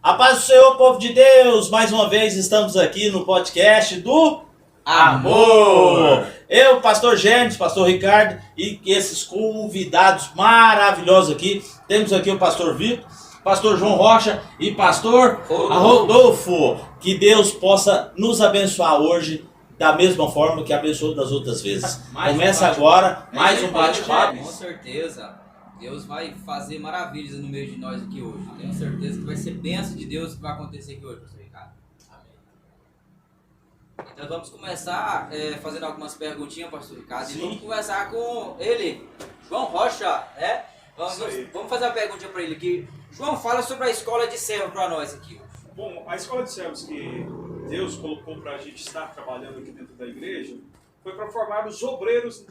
A paz do Senhor, povo de Deus, mais uma vez estamos aqui no podcast do Amor. Eu, pastor Gênesis, pastor Ricardo e esses convidados maravilhosos aqui. Temos aqui o pastor Vitor, pastor João Rocha e pastor Rodolfo. Que Deus possa nos abençoar hoje da mesma forma que abençoou das outras vezes. Começa agora mais um bate-papo. Com certeza. Deus vai fazer maravilhas no meio de nós aqui hoje. Tenho certeza que vai ser bênção de Deus que vai acontecer aqui hoje, pastor Ricardo. Amém. Então vamos começar fazendo algumas perguntinhas, pastor Ricardo. Sim. E vamos conversar com ele, João Rocha, né? Vamos fazer uma perguntinha para ele aqui. João, fala sobre a escola de servo para nós aqui hoje. Bom, a escola de servos que Deus colocou para a gente estar trabalhando aqui dentro da igreja foi para formar os obreiros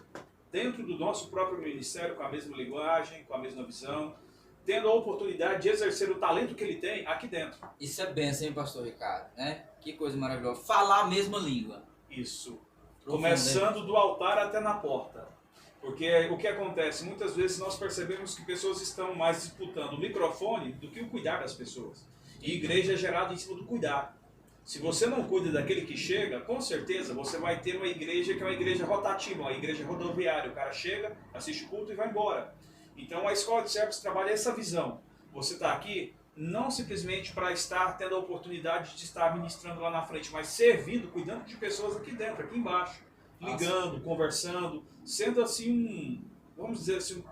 dentro do nosso próprio ministério, com a mesma linguagem, com a mesma visão, tendo a oportunidade de exercer o talento que ele tem aqui dentro. Isso é bênção, hein, pastor Ricardo, né? Que coisa maravilhosa. Falar a mesma língua. Isso. Começando do altar até na porta. Porque o que acontece? Muitas vezes nós percebemos que pessoas estão mais disputando o microfone do que o cuidar das pessoas. E igreja é gerada em cima do cuidar. Se você não cuida daquele que chega, com certeza você vai ter uma igreja que é uma igreja rotativa, uma igreja rodoviária. O cara chega, assiste o culto e vai embora. Então a escola de servos trabalha essa visão. Você está aqui não simplesmente para estar tendo a oportunidade de estar ministrando lá na frente, mas servindo, cuidando de pessoas aqui dentro, aqui embaixo. Ligando, conversando, sendo assim vamos dizer assim,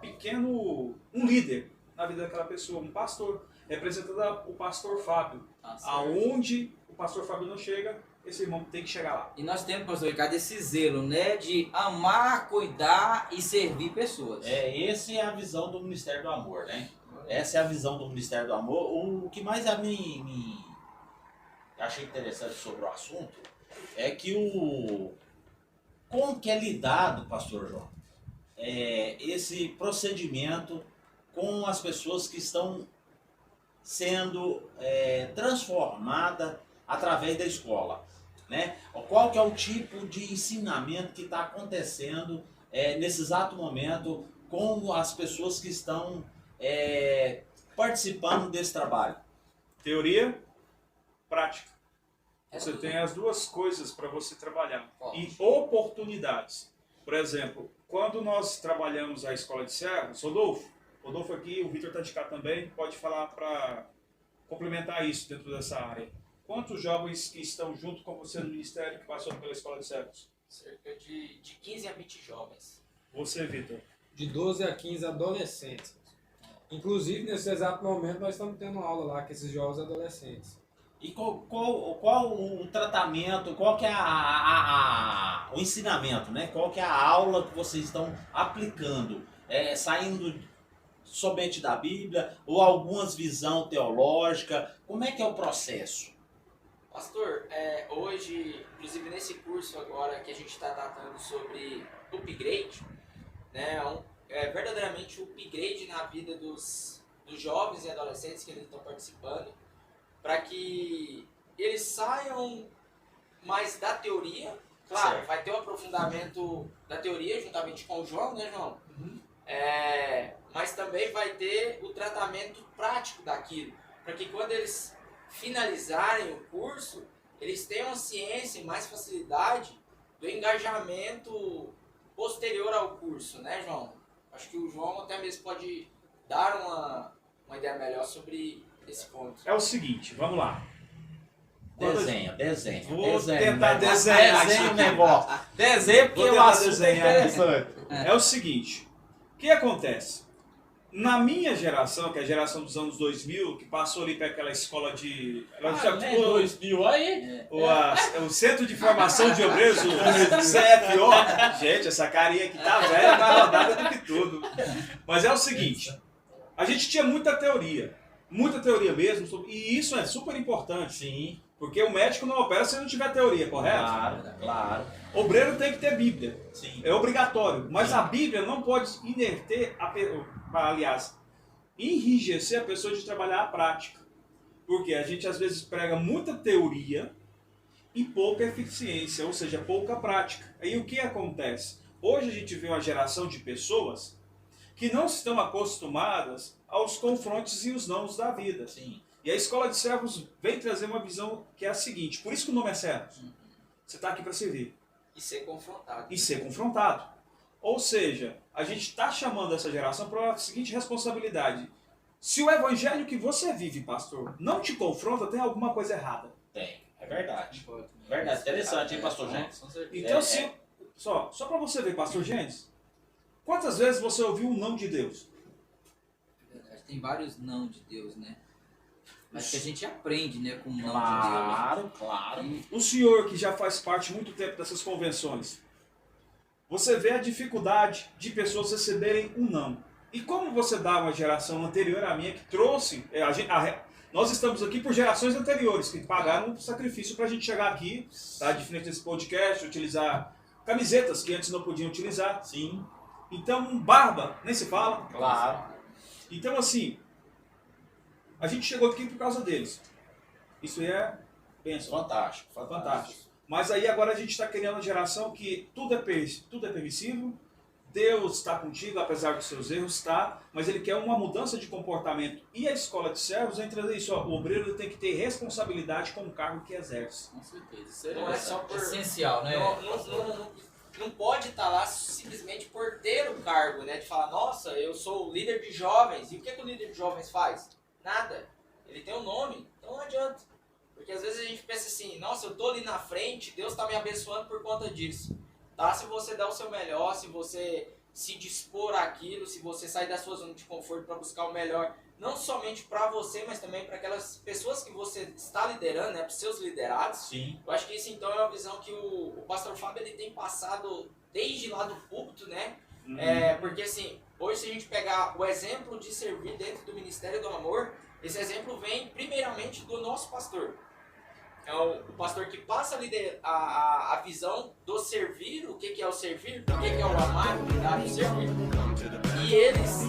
um líder na vida daquela pessoa, um pastor. Representando o pastor Fábio. Aonde o pastor Fábio não chega, esse irmão tem que chegar lá. E nós temos, pastor Ricardo, esse zelo, né, de amar, cuidar e servir pessoas. Essa é a visão do Ministério do Amor, né? Essa é a visão do Ministério do Amor. O que mais a mim achei interessante sobre o assunto é que como que é lidado, pastor João, esse procedimento com as pessoas que estão sendo transformada através da escola, né? Qual que é o tipo de ensinamento que está acontecendo nesse exato momento com as pessoas que estão participando desse trabalho? Teoria, prática. Você tem as duas coisas para você trabalhar. E oportunidades. Por exemplo, quando nós trabalhamos a escola de servos, Rodolfo aqui, o Vitor está de cá também, pode falar para complementar isso dentro dessa área. Quantos jovens que estão junto com você no ministério que passou pela escola de servos? Cerca de 15 a 20 jovens. Você, Vitor? De 12 a 15 adolescentes. Inclusive, nesse exato momento, nós estamos tendo aula lá com esses jovens adolescentes. E qual o tratamento, qual que é o ensinamento, né? Qual que é a aula que vocês estão aplicando? Saindo somente da Bíblia ou algumas visão teológica? Como é que é o processo? Pastor, hoje, inclusive nesse curso agora que a gente está tratando sobre upgrade, né, verdadeiramente o upgrade na vida dos jovens e adolescentes que eles estão participando, para que eles saiam mais da teoria. Claro, certo. Vai ter um aprofundamento da teoria juntamente com o João, né, João? Uhum. Mas também vai ter o tratamento prático daquilo, para que quando eles finalizarem o curso, eles tenham ciência e mais facilidade do engajamento posterior ao curso, né, João? Acho que o João até mesmo pode dar uma ideia melhor sobre esse ponto. É o seguinte, vamos lá. Desenha. Vou tentar desenhar o negócio. Desenha porque eu assunto é interessante. É o seguinte, o que acontece? Na minha geração, que é a geração dos anos 2000, que passou ali para aquela escola de... 2000 aí? O Centro de Formação de Obreiros, o CFO. Gente, essa carinha aqui tá velha, mais rodada do que tudo. Mas é o seguinte, a gente tinha muita teoria mesmo, e isso é super importante. Sim. Porque o médico não opera se não tiver teoria, correto? Claro. Obreiro tem que ter Bíblia. Sim. É obrigatório. Mas Sim. A Bíblia não pode enrijecer a pessoa de trabalhar a prática. Porque a gente às vezes prega muita teoria e pouca eficiência, ou seja, pouca prática. Aí o que acontece? Hoje a gente vê uma geração de pessoas que não estão acostumadas aos confrontos e os nãos da vida. Sim. E a escola de servos vem trazer uma visão que é a seguinte, por isso que o nome é servos. Você está aqui para servir. E ser confrontado. E ser confrontado. Ou seja, a gente está chamando essa geração para a seguinte responsabilidade. Se o evangelho que você vive, pastor, não te confronta, tem alguma coisa errada. Tem, é verdade. Verdade, interessante, hein, pastor Gênesis? Então, só para você ver, pastor Gênesis, quantas vezes você ouviu um não de Deus? Tem vários não de Deus, né? Mas que a gente aprende, né, com o não Claro, de Deus. claro. O senhor que já faz parte muito tempo dessas convenções, você vê a dificuldade de pessoas receberem um não. E como você dá uma geração anterior à minha que trouxe... nós estamos aqui por gerações anteriores que pagaram um sacrifício para a gente chegar aqui, tá, de frente a esse podcast, utilizar camisetas que antes não podiam utilizar. Sim. Então, barba, nem se fala. Claro. Então, assim, a gente chegou aqui por causa deles. Isso é bênção. Fantástico, Fantástico. Mas aí agora a gente está criando uma geração que tudo é permissível, Deus está contigo, apesar dos seus erros, está, mas ele quer uma mudança de comportamento. E a escola de servos entra nisso, ó, o obreiro tem que ter responsabilidade com o cargo que exerce. Com certeza. Isso Não é só por... essencial, né? Não pode estar lá simplesmente por ter o cargo, né? De falar, nossa, eu sou o líder de jovens. E o que o líder de jovens faz? Nada. Ele tem um nome, então não adianta. Porque às vezes a gente pensa assim, nossa, eu tô ali na frente, Deus está me abençoando por conta disso. Tá? Se você der o seu melhor, se você se dispor àquilo, se você sair da sua zona de conforto para buscar o melhor, não somente para você, mas também para aquelas pessoas que você está liderando, né, para os seus liderados. Sim. Eu acho que isso então é uma visão que o pastor Fábio ele tem passado desde lá do púlpito, né? Porque assim, hoje se a gente pegar o exemplo de servir dentro do Ministério do Amor, esse exemplo vem primeiramente do nosso pastor. É o pastor que passa a visão do servir, o que é o servir, o que é o amar, o cuidar e o servir. E eles,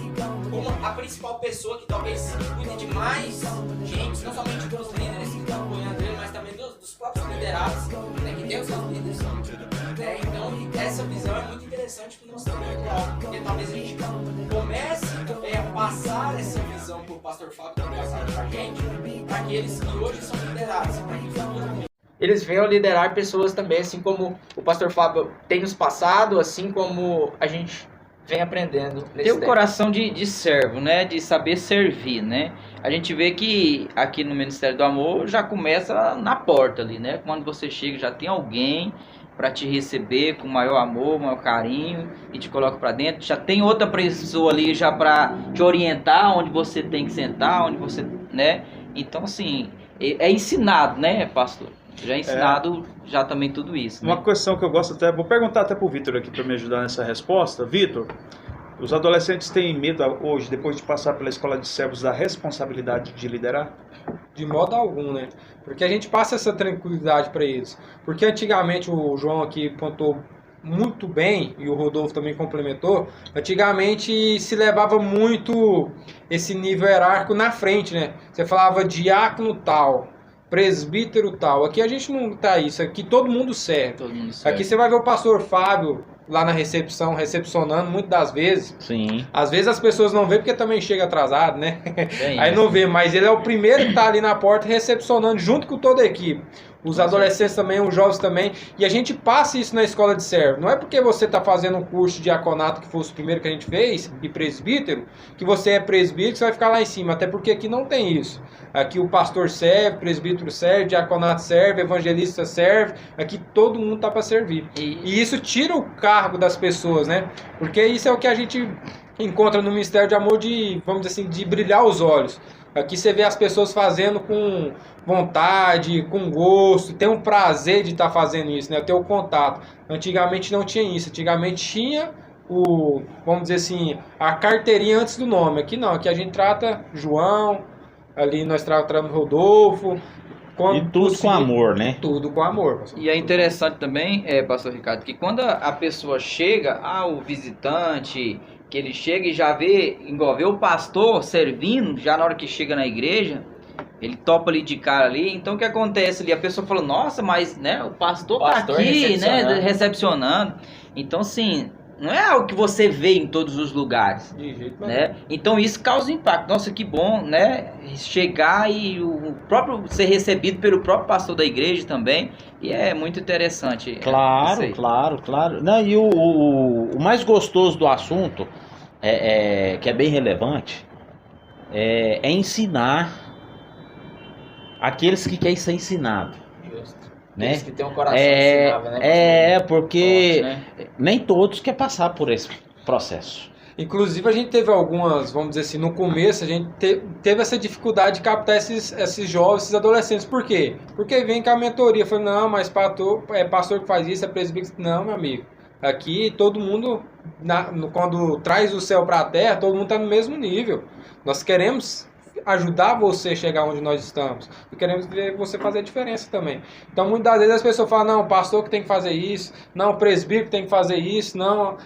como a principal pessoa que talvez cuide de mais gente, não somente dos líderes que estão apoiando ele, mas também dos próprios liderados, né, que tem os seus líderes. Então, essa visão é muito interessante para o nosso trabalho atual, porque talvez a gente comece também a passar essa visão para o pastor Fábio também passar para a gente, para aqueles que hoje são liderados, para que futuramente eles venham liderar pessoas também, assim como o pastor Fábio tem nos passado, assim como a gente vem aprendendo. Ter o coração de servo, né? De saber servir, né? A gente vê que aqui no Ministério do Amor já começa na porta ali, né? Quando você chega já tem alguém para te receber com maior amor, maior carinho e te coloca para dentro. Já tem outra pessoa ali já para te orientar onde você tem que sentar, onde você, né? Então assim, é ensinado, né, pastor? Já é ensinado já também tudo isso. Uma né? questão que eu gosto até, vou perguntar até pro Vitor aqui para me ajudar nessa resposta. Vitor, os adolescentes têm medo hoje, depois de passar pela escola de servos, da responsabilidade de liderar? De modo algum, né? Porque a gente passa essa tranquilidade para eles. Porque antigamente o João aqui pontuou muito bem, e o Rodolfo também complementou, antigamente se levava muito esse nível hierárquico na frente, né? Você falava diácono tal, presbítero tal. Aqui a gente não tá isso, aqui todo mundo serve. Todo mundo serve. Aqui você vai ver o pastor Fábio lá na recepção, recepcionando muitas das vezes. Sim. Às vezes as pessoas não vê porque também chega atrasado, né? Bem Aí isso. não vê, mas ele é o primeiro que tá ali na porta recepcionando junto com toda a equipe. Os adolescentes também, os jovens também. E a gente passa isso na escola de servo. Não é porque você está fazendo um curso de diaconato, que foi o primeiro que a gente fez, e presbítero, que você é presbítero, que você vai ficar lá em cima. Até porque aqui não tem isso. Aqui o pastor serve, presbítero serve, diaconato serve, evangelista serve. Aqui todo mundo tá para servir. E isso tira o cargo das pessoas, né? Porque isso é o que a gente encontra no Ministério de Amor, de, vamos dizer assim, de brilhar os olhos. Aqui você vê as pessoas fazendo com vontade, com gosto, tem um prazer de estar fazendo isso, né? Ter o contato. Antigamente não tinha isso. Antigamente tinha vamos dizer assim, a carteirinha antes do nome. Aqui não, aqui a gente trata João, ali nós tratamos Rodolfo. E tudo com amor, né? Tudo com amor, pastor. E é interessante também, pastor Ricardo, que quando a pessoa chega, o visitante, que ele chega e já vê, igual vê o pastor servindo, já na hora que chega na igreja, ele topa ali de cara ali. Então o que acontece ali? A pessoa fala, nossa, mas né, o pastor tá aqui, né, recepcionando. Então, assim, não é algo que você vê em todos os lugares. De jeito nenhum. Né? Então isso causa impacto. Nossa, que bom, né? Chegar e o próprio ser recebido pelo próprio pastor da igreja também. E é muito interessante. isso Claro, aí. claro. Não, e o mais gostoso do assunto, que é bem relevante, é ensinar aqueles que querem ser ensinados. Justo. Né? Eles que tem um coração ensinável, né? Porque Forte, né? nem todos querem passar por esse processo. Inclusive, a gente teve algumas, vamos dizer assim, no começo, a gente teve essa dificuldade de captar esses jovens, esses adolescentes. Por quê? Porque vem com a mentoria, falando, não, mas pastor que faz isso, é presbítero. Não, meu amigo. Aqui, todo mundo, quando traz o céu para a terra, todo mundo está no mesmo nível. Nós queremos ajudar você a chegar onde nós estamos. E queremos ver você fazer a diferença também. Então, muitas vezes as pessoas falam, não, o pastor que tem que fazer isso, não, o presbítero que tem que fazer isso, não,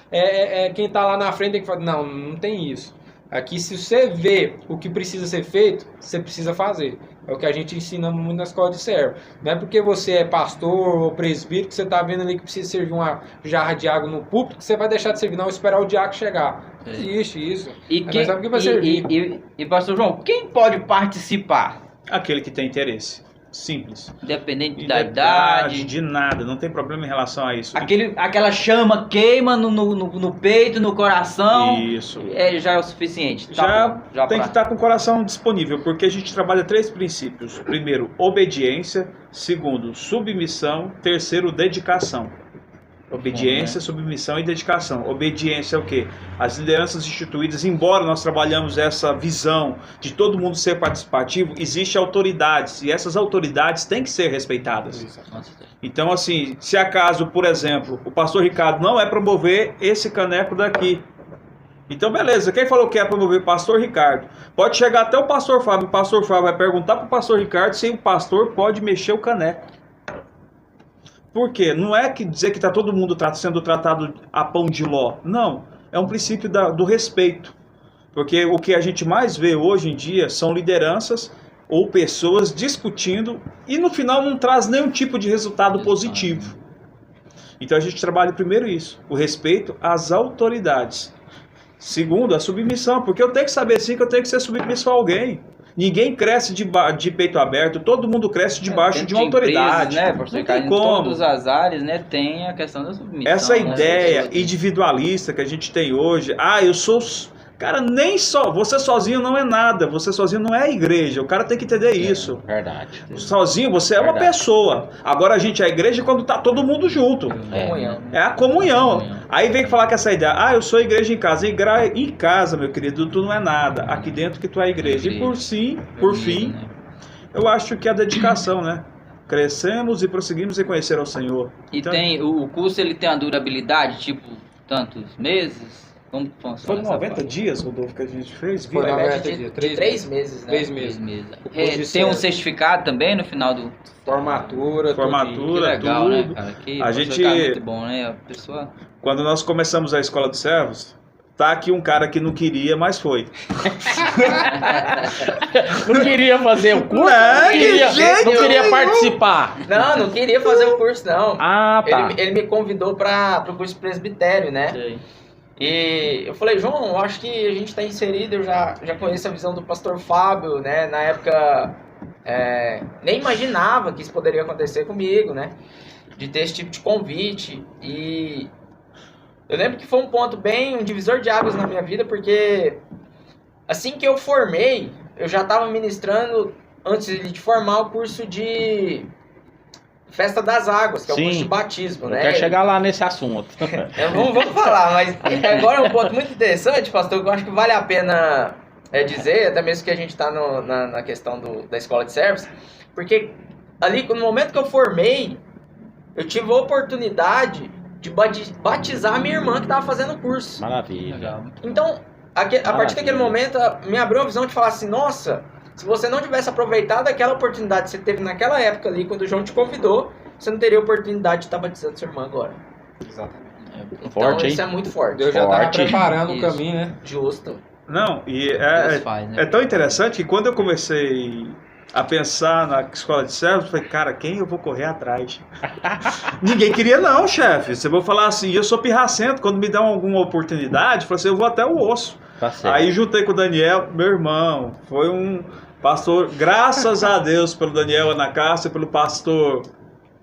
quem está lá na frente tem que fazer. Não, não tem isso. Aqui, se você vê o que precisa ser feito, você precisa fazer. É o que a gente ensina muito na escola de servo. Não é porque você é pastor ou presbítero que você está vendo ali que precisa servir uma jarra de água no púlpito que você vai deixar de servir, não, esperar o diácono chegar. Não existe isso. E, Nós sabemos que vai servir. e pastor João, quem pode participar? Aquele que tem interesse. Simples. Independente da idade. De nada, não tem problema em relação a isso. Aquela chama queima no peito, no coração. Isso. Já é o suficiente. Já, Tá bom, tem que estar com o coração disponível, porque a gente trabalha 3 princípios. Primeiro, obediência. Segundo, submissão. Terceiro, dedicação. Obediência, submissão e dedicação. Obediência é o quê? As lideranças instituídas, embora nós trabalhamos essa visão de todo mundo ser participativo, existem autoridades, e essas autoridades têm que ser respeitadas. Então, assim, se acaso, por exemplo, o pastor Ricardo não é promover esse caneco daqui, então beleza, quem falou que é promover o pastor Ricardo? Pode chegar até o pastor Fábio vai perguntar para o pastor Ricardo se o pastor pode mexer o caneco. Por quê? Não é que dizer que está todo mundo sendo tratado a pão de ló. Não. É um princípio do respeito. Porque o que a gente mais vê hoje em dia são lideranças ou pessoas discutindo e no final não traz nenhum tipo de resultado positivo. Então a gente trabalha primeiro isso, o respeito às autoridades. Segundo, a submissão, porque eu tenho que saber sim que eu tenho que ser submisso a alguém. Ninguém cresce de peito aberto, todo mundo cresce debaixo de uma autoridade. Né, não tem como. Em todas as áreas, né, tem a questão da submissão. Essa ideia individualista que a gente tem hoje, eu sou... Cara, nem só, você sozinho não é nada, você sozinho não é a igreja, o cara tem que entender isso. Verdade. Sozinho você é uma pessoa, agora a gente é a igreja quando tá todo mundo junto. É a comunhão. Aí vem falar que essa ideia, eu sou a igreja em casa. Em casa, meu querido, tu não é nada, aqui dentro que tu é a igreja. E por fim, eu acho que a dedicação, né? Crescemos e prosseguimos em conhecer ao Senhor. E então, o curso ele tem a durabilidade, tipo, tantos meses? Como funciona? Foi 90 dias, Rodolfo, que a gente fez? Foi 90 dias. De 3 meses, né? 3 meses. Tem um certificado também no final do... Formatura, que legal, tudo. Né, cara? Que a gente... muito bom, né? A pessoa... Quando nós começamos a Escola de Servos, tá aqui um cara que não queria, mas foi. Não queria fazer o curso? Não queria participar. Não queria fazer o curso, não. Tá. Ele me convidou para o curso presbitério, né? Sei. E eu falei, João, eu acho que a gente está inserido, eu já conheço a visão do pastor Fábio, né? Na época, nem imaginava que isso poderia acontecer comigo, né? De ter esse tipo de convite. E eu lembro que foi um divisor de águas na minha vida, porque assim que eu formei, eu já estava ministrando, antes de formar, o curso de Festa das Águas, que é o curso de batismo, né? Eu quero chegar lá nesse assunto. Vamos falar, mas agora é um ponto muito interessante, pastor, que eu acho que vale a pena dizer, até mesmo que a gente está na questão da escola de servos, porque ali, no momento que eu formei, eu tive a oportunidade de batizar a minha irmã que estava fazendo o curso. Maravilha. Então, a partir daquele momento, me abriu uma visão de falar assim, nossa, se você não tivesse aproveitado aquela oportunidade que você teve naquela época ali, quando o João te convidou, você não teria a oportunidade de estar batizando sua irmã agora. Exatamente. Então, Forte, isso é muito forte. Deus já estava preparando o caminho, né? Justo. Não, e Deus faz, né? é tão interessante que quando eu comecei a pensar na escola de servos, eu falei, cara, quem eu vou correr atrás? Ninguém queria não, chefe. Você vai falar assim, eu sou pirracento, quando me dão alguma oportunidade, eu falei assim, eu vou até o osso. Tá certo. Aí juntei com o Daniel, meu irmão, foi um pastor, graças a Deus pelo Daniel Anacácio, pelo pastor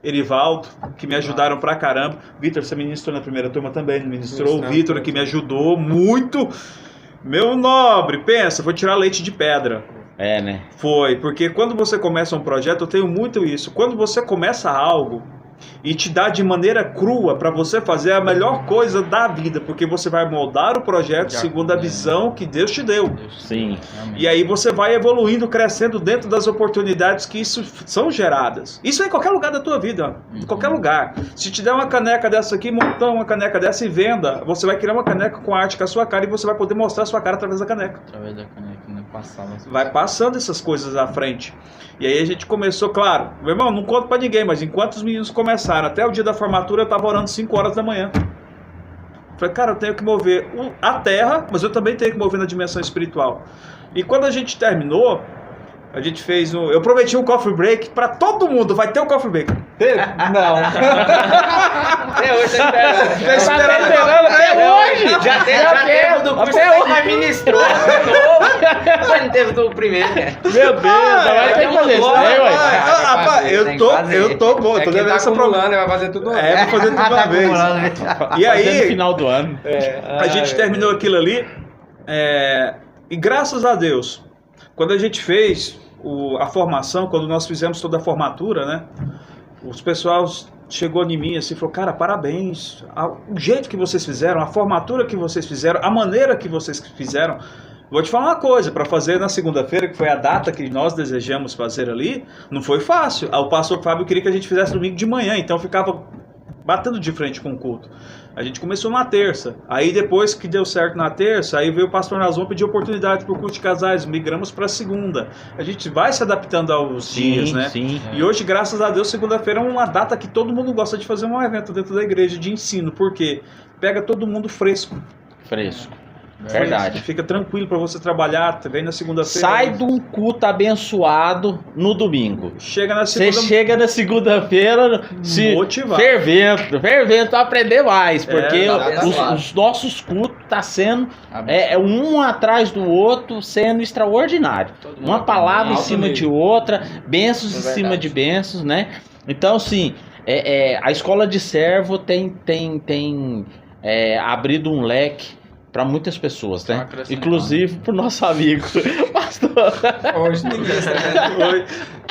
Erivaldo, que me ajudaram pra caramba. Vitor, você ministrou na primeira turma também, ministrou. O Vitor, que me ajudou muito. Meu nobre, pensa, vou tirar leite de pedra. É, né? Foi, porque quando você começa um projeto, eu tenho muito isso. Quando você começa algo e te dá de maneira crua para você fazer a melhor coisa da vida, porque você vai moldar o projeto segundo a visão que Deus te deu. Sim. E aí você vai evoluindo, crescendo dentro das oportunidades que isso são geradas. Isso é em qualquer lugar da tua vida, em qualquer lugar. Se te der uma caneca dessa aqui, montar uma caneca dessa e venda, você vai criar uma caneca com arte com a sua cara e você vai poder mostrar a sua cara através da caneca. Através da caneca, né? Passava. Vai passando essas coisas à frente. E aí a gente começou, claro, meu irmão, não conto pra ninguém, mas enquanto os meninos começaram, até o dia da formatura eu tava orando 5 horas da manhã. Falei, cara, eu tenho que mover a terra, mas eu também tenho que mover na dimensão espiritual. E quando a gente terminou, a gente fez eu prometi um coffee break pra todo mundo, vai ter um coffee break. Teve? Não. Até hoje tá esperando. Tá esperando até hoje. Já teve do curso que você ministrou. Mas não teve do primeiro. Meu Deus, vai ter que fazer isso, né, ué? Rapaz, eu tô bom, tô devendo essa acumulando, vai fazer tudo uma vez. É, vou fazer tudo uma vez. E aí, no final do ano. A gente terminou aquilo ali, e graças a Deus, quando a gente fez a formação, quando nós fizemos toda a formatura, né? Os pessoal chegou em mim assim e falou, cara, parabéns, o jeito que vocês fizeram, a formatura que vocês fizeram, a maneira que vocês fizeram. Vou te falar uma coisa, para fazer na segunda-feira, que foi a data que nós desejamos fazer ali, não foi fácil. O pastor Fábio queria que a gente fizesse domingo de manhã, então eu ficava batendo de frente com o culto. A gente começou na terça, aí depois que deu certo na terça, aí veio o pastor Nazon pedir oportunidade para o culto de casais, migramos para segunda. A gente vai se adaptando aos dias, né? Sim. E hoje, graças a Deus, segunda-feira é uma data que todo mundo gosta de fazer um evento dentro da igreja de ensino, porque pega todo mundo fresco. Fresco. Verdade. Fica tranquilo para você trabalhar, vem na segunda-feira. Sai de um culto abençoado no domingo. Chega na Você segunda. chega na segunda-feira se Motivado. fervendo para aprender mais, porque abençoado. os nossos cultos tá sendo um atrás do outro, sendo extraordinário. Uma palavra em cima de outra, bênçãos em cima de bênçãos, né? Então, assim, a escola de servo tem abrido um leque para muitas pessoas, né? Inclusive pro nosso amigo pastor. Hoje ninguém Foi.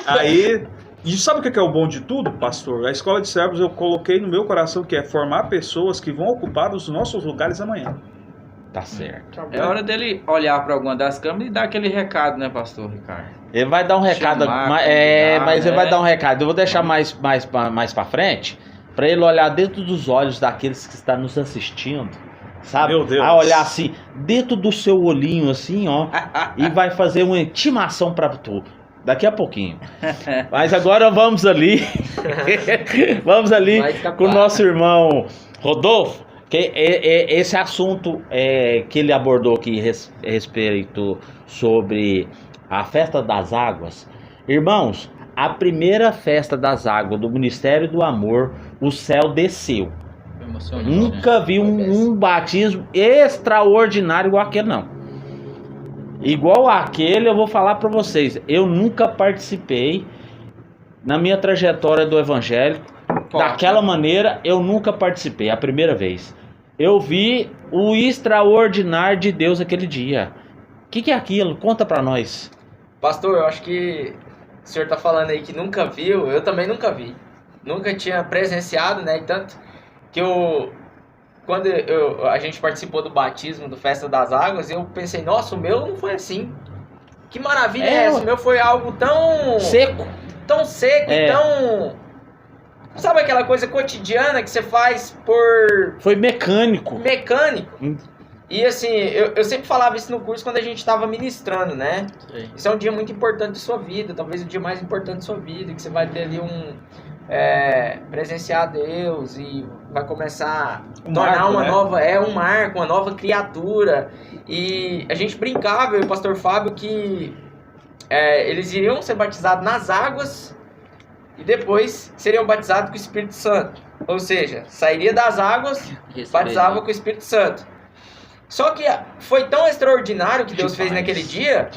Aí, e sabe o que é o bom de tudo, pastor? A escola de servos eu coloquei no meu coração que é formar pessoas que vão ocupar os nossos lugares amanhã. Tá certo. É hora dele olhar para alguma das câmeras e dar aquele recado, né, pastor Ricardo? Ele vai dar um recado, Chamar, mas convidar, ele né? vai dar um recado. Eu vou deixar mais para frente, para ele olhar dentro dos olhos daqueles que estão nos assistindo, sabe? Meu Deus. A olhar assim, dentro do seu olhinho assim, ó, e vai fazer uma intimação para tu. Daqui a pouquinho. Mas agora vamos ali. Vamos ali Vai escapar. com o nosso irmão Rodolfo. Que esse assunto que ele abordou aqui respeito sobre a festa das águas. Irmãos, a primeira festa das águas do Ministério do Amor, o céu desceu. Emocionante. Nunca vi um batismo extraordinário igual aquele, não. Igual aquele, eu vou falar para vocês, eu nunca participei na minha trajetória do evangelho daquela maneira. Eu nunca participei, a primeira vez. Eu vi o extraordinário de Deus aquele dia. O que é aquilo? Conta para nós. Pastor, eu acho que o senhor tá falando aí que nunca viu, eu também nunca vi. Nunca tinha presenciado, né? E tanto que quando a gente participou do batismo, do Festa das Águas, eu pensei, nossa, o meu não foi assim. Que maravilha é essa? O meu foi algo tão Seco. e tão... Sabe aquela coisa cotidiana que você faz por Foi mecânico. mecânico? E assim, eu sempre falava isso no curso quando a gente estava ministrando, né? Sei. Isso é um dia muito importante de sua vida, talvez o dia mais importante de sua vida, que você vai ter ali presenciar Deus e vai começar a tornar marco, uma né? nova, um marco, uma nova criatura. E a gente brincava, eu e o pastor Fábio, que eles iriam ser batizados nas águas e depois seriam batizados com o Espírito Santo. Ou seja, sairia das águas, batizava com o Espírito Santo. Só que foi tão extraordinário que Deus fez naquele dia,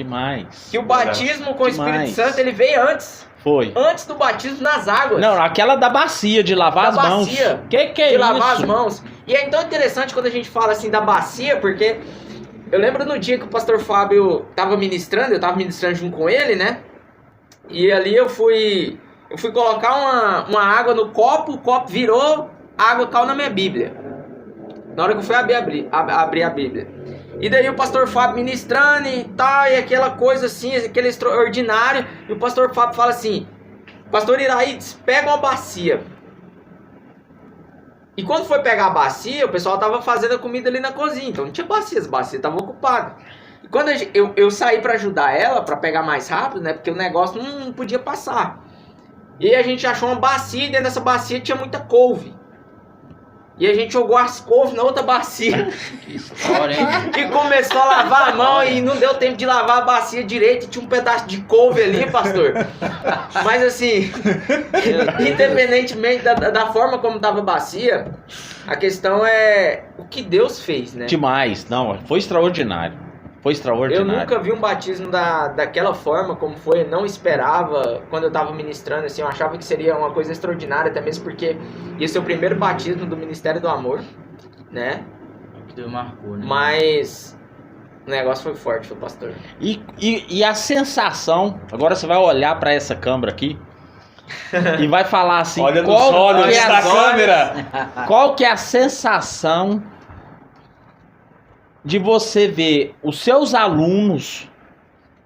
que o batismo com o Espírito Santo ele veio antes. Foi. Antes do batismo nas águas. Não, aquela da bacia, de lavar as mãos. Que é de isso? lavar as mãos. E é tão interessante quando a gente fala assim da bacia, porque eu lembro no dia que o pastor Fábio estava ministrando, eu estava ministrando junto com ele, né? E ali eu fui colocar uma água no copo, o copo virou, a água caiu na minha Bíblia. Na hora que eu fui abrir a Bíblia. E daí o pastor Fábio ministrando e tal, e aquela coisa assim, aquele extraordinário. E o pastor Fábio fala assim: Pastor Iraídes, pega uma bacia. E quando foi pegar a bacia, o pessoal tava fazendo a comida ali na cozinha. Então não tinha bacia, as bacias estavam ocupadas. E quando eu saí para ajudar ela, para pegar mais rápido, né? Porque o negócio não podia passar. E a gente achou uma bacia e dentro dessa bacia tinha muita couve. E a gente jogou as couves na outra bacia. Que história, hein? E começou a lavar a mão e não deu tempo de lavar a bacia direito. E tinha um pedaço de couve ali, pastor. Mas assim, independentemente da forma como estava a bacia, a questão é o que Deus fez, né? Demais. Não, foi extraordinário. Foi extraordinário. Eu nunca vi um batismo daquela forma como foi, eu não esperava quando eu estava ministrando, assim, eu achava que seria uma coisa extraordinária, até mesmo porque ia ser o primeiro batismo do Ministério do Amor, né? Deus marcou, né? Mas o negócio foi forte, foi pastor. E a sensação, agora você vai olhar para essa câmera aqui e vai falar assim, olha nos olhos da câmera. Qual que é a sensação de você ver os seus alunos,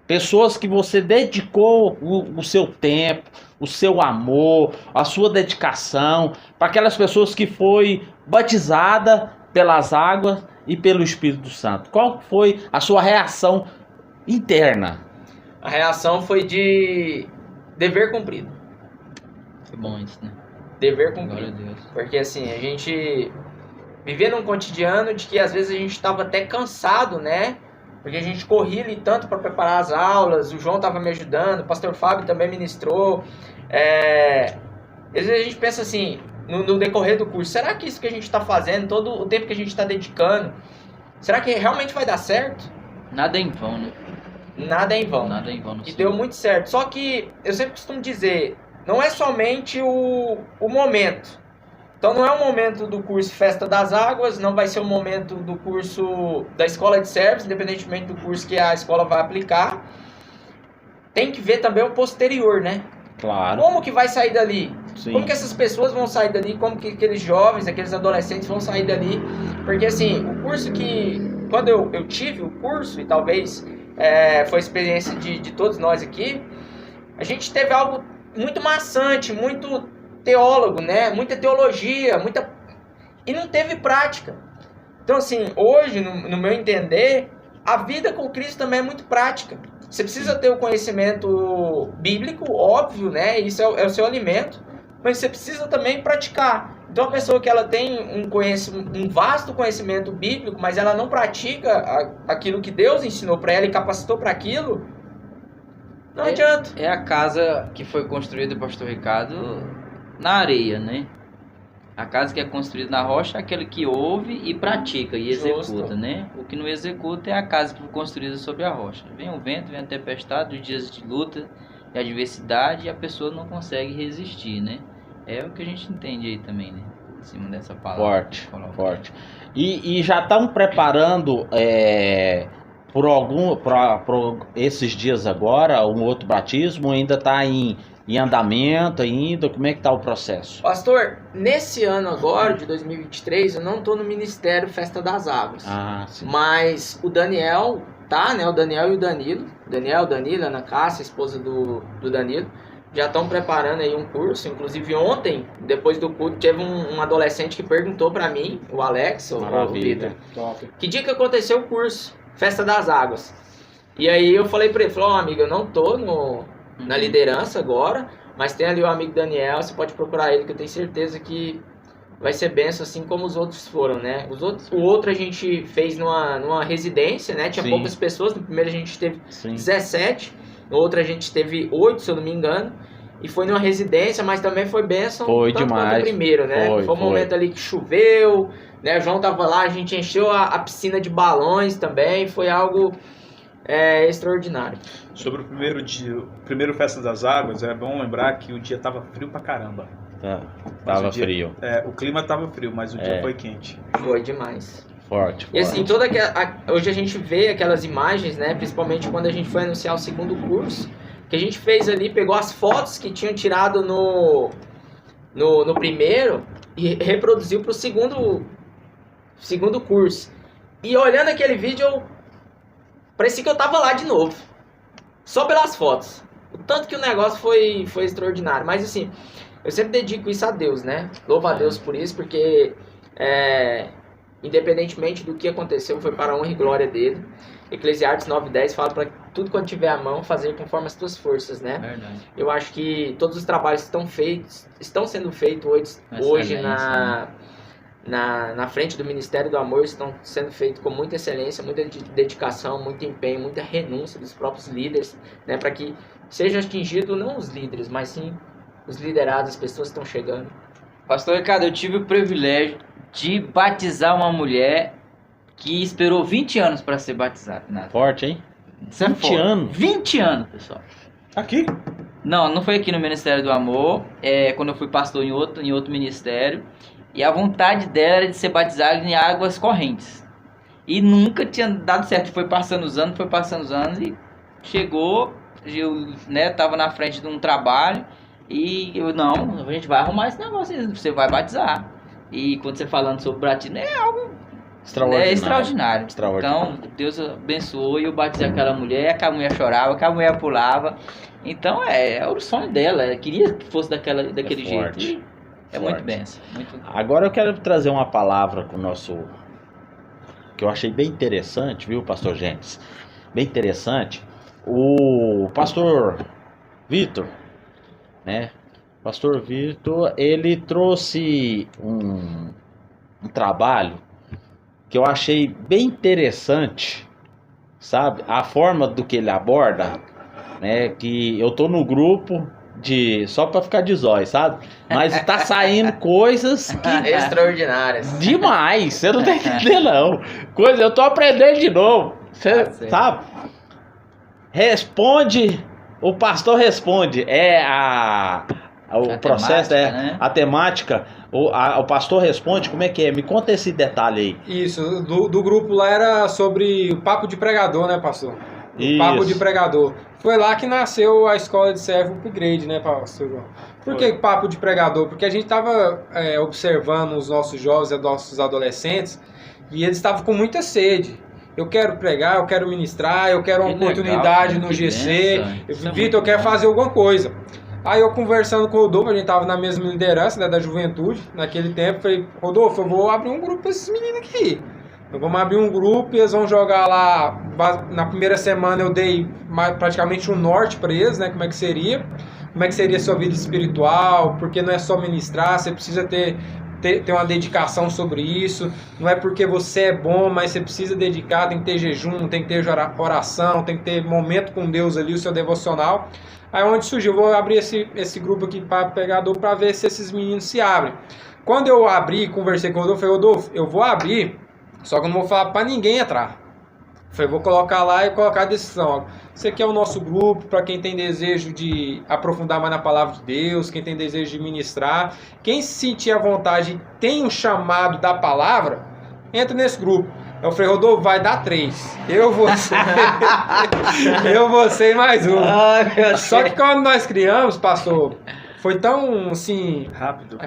pessoas que você dedicou o seu tempo, o seu amor, a sua dedicação, para aquelas pessoas que foi batizada pelas águas e pelo Espírito Santo? Qual foi a sua reação interna? A reação foi de dever cumprido. Foi bom isso, né? Dever Glória a cumprido. Deus. Porque assim, a gente vivia num cotidiano de que às vezes a gente estava até cansado, né? Porque a gente corria ali tanto para preparar as aulas, o João estava me ajudando, o pastor Fábio também ministrou. Às vezes a gente pensa assim, no decorrer do curso, será que isso que a gente está fazendo, todo o tempo que a gente está dedicando, será que realmente vai dar certo? Nada é em vão, né? Nada é em vão. Nada é em vão. E deu muito certo. Só que eu sempre costumo dizer, não é somente o momento. Então não é o momento do curso Festa das Águas, não vai ser o momento do curso da Escola de Servos, independentemente do curso que a escola vai aplicar. Tem que ver também o posterior, né? Claro. Como que vai sair dali? Sim. Como que essas pessoas vão sair dali? Como que aqueles jovens, aqueles adolescentes vão sair dali? Porque assim, o curso que... Quando eu tive o curso, e talvez foi a experiência de todos nós aqui, a gente teve algo muito maçante, muito teólogo, né? Muita teologia, e não teve prática. Então assim, hoje, no meu entender, a vida com Cristo também é muito prática. Você precisa ter o conhecimento bíblico, óbvio, né? Isso é o seu alimento, mas você precisa também praticar. Então a pessoa que ela tem um vasto conhecimento bíblico, mas ela não pratica aquilo que Deus ensinou para ela e capacitou para aquilo, não adianta. É a casa que foi construída, pastor Ricardo, na areia, né? A casa que é construída na rocha é aquele que ouve e pratica e executa, né? O que não executa é a casa que foi construída sobre a rocha. Vem o vento, vem a tempestade, os dias de luta e adversidade, e a pessoa não consegue resistir, né? É o que a gente entende aí também, né? Em cima dessa palavra. Forte. E já estão preparando por esses dias agora um outro batismo? Ainda está em andamento ainda? Como é que está o processo? Pastor, nesse ano agora, de 2023, eu não estou no Ministério Festa das Águas. Ah, sim. Mas o Daniel tá, né? O Daniel e o Danilo. Danilo, Ana Cássia, esposa do Danilo, já estão preparando aí um curso. Inclusive ontem, depois do culto, teve um adolescente que perguntou para mim, o Alex, o Vitor, que dia que aconteceu o curso Festa das Águas. E aí eu falei para ele, amigo, eu não tô na liderança agora, mas tem ali o amigo Daniel, você pode procurar ele, que eu tenho certeza que vai ser benção, assim como os outros foram, né? O outro a gente fez numa residência, né? Tinha poucas pessoas, no primeiro a gente teve 17, no outro a gente teve 8, se eu não me engano, e foi numa residência, mas também foi bênção, Foi tanto demais. quanto o primeiro, né? Foi um momento ali que choveu, né? O João tava lá, a gente encheu a piscina de balões também, foi algo extraordinário. Sobre o primeiro dia, primeiro Festa das Águas, é bom lembrar que o dia tava frio pra caramba. Tava o dia, frio. O clima tava frio, mas o dia foi quente. Foi demais. Forte. E assim, hoje a gente vê aquelas imagens, né? Principalmente quando a gente foi anunciar o segundo curso, que a gente fez ali, pegou as fotos que tinham tirado no primeiro e reproduziu para o segundo curso. E olhando aquele vídeo, parecia que eu tava lá de novo. Só pelas fotos. O tanto que o negócio foi extraordinário. Mas assim, eu sempre dedico isso a Deus, né? Louvo a Deus por isso, porque independentemente do que aconteceu, foi para a honra e glória dele. Eclesiastes 9:10 fala para tudo quanto tiver à mão, fazer conforme as tuas forças, né? Verdade. Eu acho que todos os trabalhos que estão sendo feitos hoje na frente do Ministério do Amor, estão sendo feitos com muita excelência, muita dedicação, muito empenho, muita renúncia dos próprios líderes, né? Para que sejam atingidos não os líderes, mas sim os liderados, as pessoas que estão chegando. Pastor Ricardo, eu tive o privilégio de batizar uma mulher que esperou 20 anos para ser batizada. Forte, hein? 20 anos? 20 anos, pessoal. Aqui? Não foi aqui no Ministério do Amor, quando eu fui pastor em outro ministério, e a vontade dela era de ser batizada em águas correntes. E nunca tinha dado certo, foi passando os anos, e chegou, eu tava na frente de um trabalho, e a gente vai arrumar esse negócio, você vai batizar. E quando você falando sobre batismo, é algo extraordinário. Então, Deus abençoou e eu batizei aquela mulher, que a mulher chorava, que a mulher pulava. Então, é o sonho dela, ela queria que fosse daquele jeito. E muito benção. Agora eu quero trazer uma palavra com o nosso... que eu achei bem interessante, viu, pastor Gentes? Bem interessante. O pastor Vitor, né? Pastor Vitor, ele trouxe um trabalho que eu achei bem interessante, sabe? A forma do que ele aborda, né? Que eu tô no grupo só pra ficar de zóio, sabe? Mas tá saindo coisas extraordinárias. Demais, você não tá entendendo não. Eu tô aprendendo de novo, você sabe? O pastor responde, o processo, né? A temática, o pastor responde, como é que é? Me conta esse detalhe aí. Isso, do grupo lá era sobre o papo de pregador, né, pastor? O papo de pregador. Foi lá que nasceu a escola de servo Upgrade, né, pastor João? Por que papo de pregador? Porque a gente estava observando os nossos jovens e nossos adolescentes e eles estavam com muita sede. Eu quero pregar, eu quero ministrar, eu quero uma oportunidade no GC. Vitor, eu quero fazer alguma coisa. Aí eu conversando com o Rodolfo, a gente tava na mesma liderança, né, da juventude, naquele tempo, falei, Rodolfo, eu vou abrir um grupo para esses meninos aqui. Vamos abrir um grupo e eles vão jogar lá, na primeira semana eu dei praticamente um norte para eles, né, como é que seria a sua vida espiritual, porque não é só ministrar, você precisa ter uma dedicação sobre isso, não é porque você é bom, mas você precisa dedicar, tem que ter jejum, tem que ter oração, tem que ter momento com Deus ali, o seu devocional. Aí onde surgiu, vou abrir esse grupo aqui para pegador para ver se esses meninos se abrem. Quando eu abri, conversei com o Rodolfo, falei, Rodolfo, eu vou abrir, só que eu não vou falar para ninguém entrar. Falei, vou colocar lá e colocar a decisão. Esse aqui é o nosso grupo, para quem tem desejo de aprofundar mais na palavra de Deus, quem tem desejo de ministrar. Quem se sentir à vontade, tem um chamado da palavra, entra nesse grupo. Eu falei, Rodolfo, vai dar 3. Eu, você e mais um. Só que quando nós criamos, pastor, foi tão assim...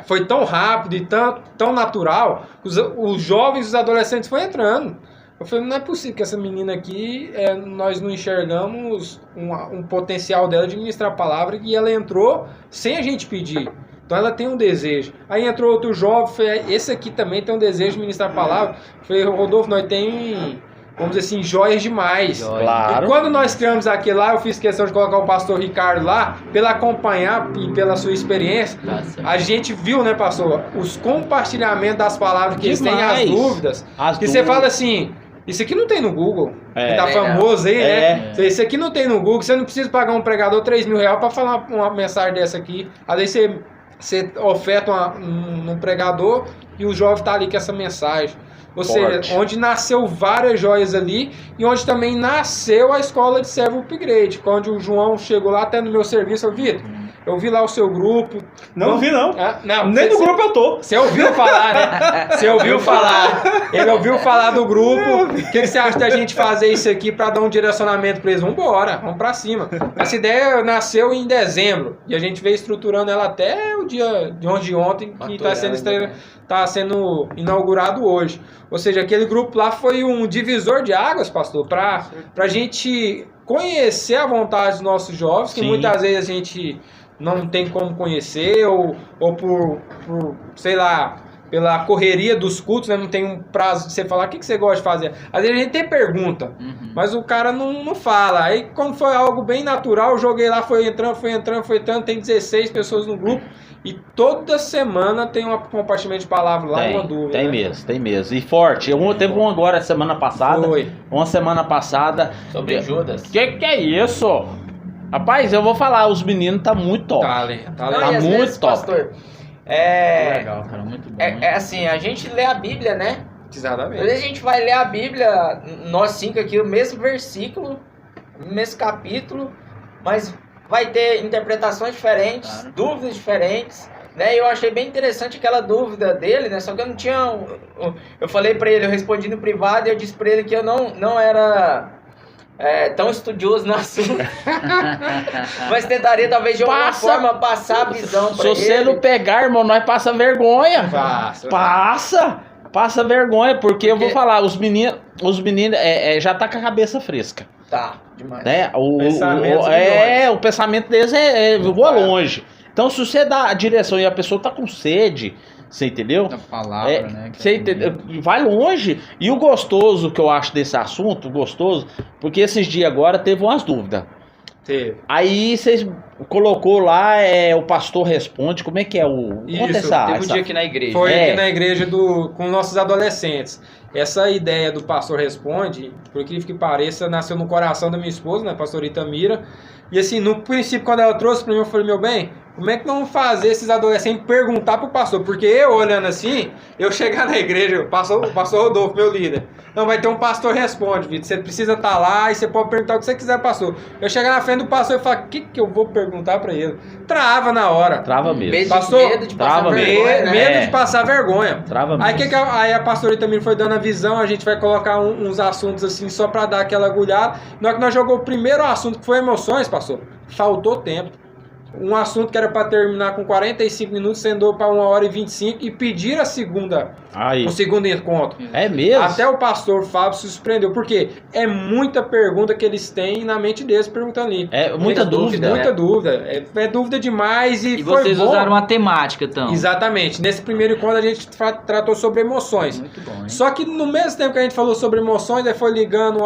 Foi tão rápido e tão natural, os jovens e os adolescentes foram entrando. Eu falei, não é possível que essa menina aqui, nós não enxergamos um potencial dela de ministrar a palavra e ela entrou sem a gente pedir. Então ela tem um desejo. Aí entrou outro jovem, falei, esse aqui também tem um desejo de ministrar a palavra. Eu falei, Rodolfo, nós tem, vamos dizer assim, joias demais. Claro. E quando nós criamos aquilo lá, eu fiz questão de colocar o pastor Ricardo lá, pela acompanhar e pela sua experiência. A gente viu, né, pastor, os compartilhamentos das palavras que eles têm, as dúvidas. Que você fala assim, Isso aqui não tem no Google. É. Que tá famoso aí, né? É. Isso aqui não tem no Google. Você não precisa pagar um pregador R$3.000 pra falar uma mensagem dessa aqui. Às vezes você oferta um pregador e o jovem tá ali com essa mensagem. Ou Forte. seja, onde nasceu várias joias ali e onde também nasceu a escola de servo upgrade. Quando o João chegou lá até no meu serviço, Vitor, eu vi lá o seu grupo. Não vi, não. Não, Nem no grupo eu tô. Você ouviu falar, né? Você ouviu falar. Ele ouviu falar do grupo. O que você acha da gente fazer isso aqui pra dar um direcionamento pra eles? Vambora, vamos pra cima. Essa ideia nasceu em dezembro e a gente veio estruturando ela até o dia de ontem, que tá sendo inaugurado hoje. Ou seja, aquele grupo lá foi um divisor de águas, pastor, pra gente conhecer a vontade dos nossos jovens, que Sim. muitas vezes a gente não tem como conhecer, ou por sei lá, pela correria dos cultos, né? Não tem um prazo de você falar o que você gosta de fazer. Às vezes a gente tem pergunta, mas o cara não fala. Aí quando foi algo bem natural, eu joguei lá, foi entrando, tem 16 pessoas no grupo, e toda semana tem um compartilhamento de palavra lá, uma dúvida. Tem né? mesmo, tem mesmo. E forte. Teve um agora semana passada. Foi. Uma semana passada. Sobre Judas. Que é isso? Rapaz, eu vou falar, os meninos tá muito top. Tá Não, e às muito vezes, top. pastor, Legal, cara, muito bom. é assim, a gente lê a Bíblia, né? Às Exatamente. vezes a gente vai ler a Bíblia, nós 5 aqui, o mesmo versículo, o mesmo capítulo, mas vai ter interpretações diferentes, Claro. dúvidas diferentes, né? E eu achei bem interessante aquela dúvida dele, né? Só que eu não tinha... Eu falei pra ele, eu respondi no privado e eu disse pra ele que eu não era tão estudioso no assunto, mas tentaria talvez de alguma forma passar a visão pra Se ele. você não pegar, irmão, nós passa vergonha. Passa vergonha, porque eu vou falar, os meninos já tá com a cabeça fresca. Tá, demais. Né? Pensamento O pensamento deles voa longe. Então, se você dá a direção e a pessoa tá com sede, você entendeu? A palavra, né? que Você é entendeu? Vai longe. E o gostoso que eu acho desse assunto, porque esses dias agora teve umas dúvidas. Teve. Aí vocês colocou lá, o pastor responde, como é que é o... Isso, Conta essa, Teve um essa- dia aqui na igreja. Foi É. aqui na igreja com nossos adolescentes. Essa ideia do Pastor Responde, por incrível que pareça, nasceu no coração da minha esposa, né, pastor Itamira. E assim, no princípio, quando ela trouxe para mim, eu falei, meu bem, como é que vamos fazer esses adolescentes perguntar pro pastor? Porque eu, olhando assim, eu chegar na igreja, o pastor Rodolfo, meu líder, não, vai ter um pastor responde, Vitor, você precisa estar lá e você pode perguntar o que você quiser, pastor. Eu chegar na frente do pastor e falar, o que eu vou perguntar para ele? Trava na hora. Trava mesmo. Medo de passar Trava vergonha, mesmo. né? Medo É. de passar vergonha. Trava Aí, mesmo. aí a pastora também foi dando a visão, a gente vai colocar uns assuntos assim só pra dar aquela agulhada. Na hora que nós jogamos o primeiro assunto, que foi emoções, pastor, faltou tempo. Um assunto que era pra terminar com 45 minutos, você andou pra 1h25 e pedir o segundo encontro. É mesmo? Até o pastor Fábio se surpreendeu, porque é muita pergunta que eles têm na mente deles perguntando ali. É muita dúvida. Muita dúvida. É dúvida demais e E foi vocês bom. usaram a temática, então. Exatamente. Nesse primeiro encontro a gente tratou sobre emoções. Muito bom, hein? Só que no mesmo tempo que a gente falou sobre emoções, aí foi ligando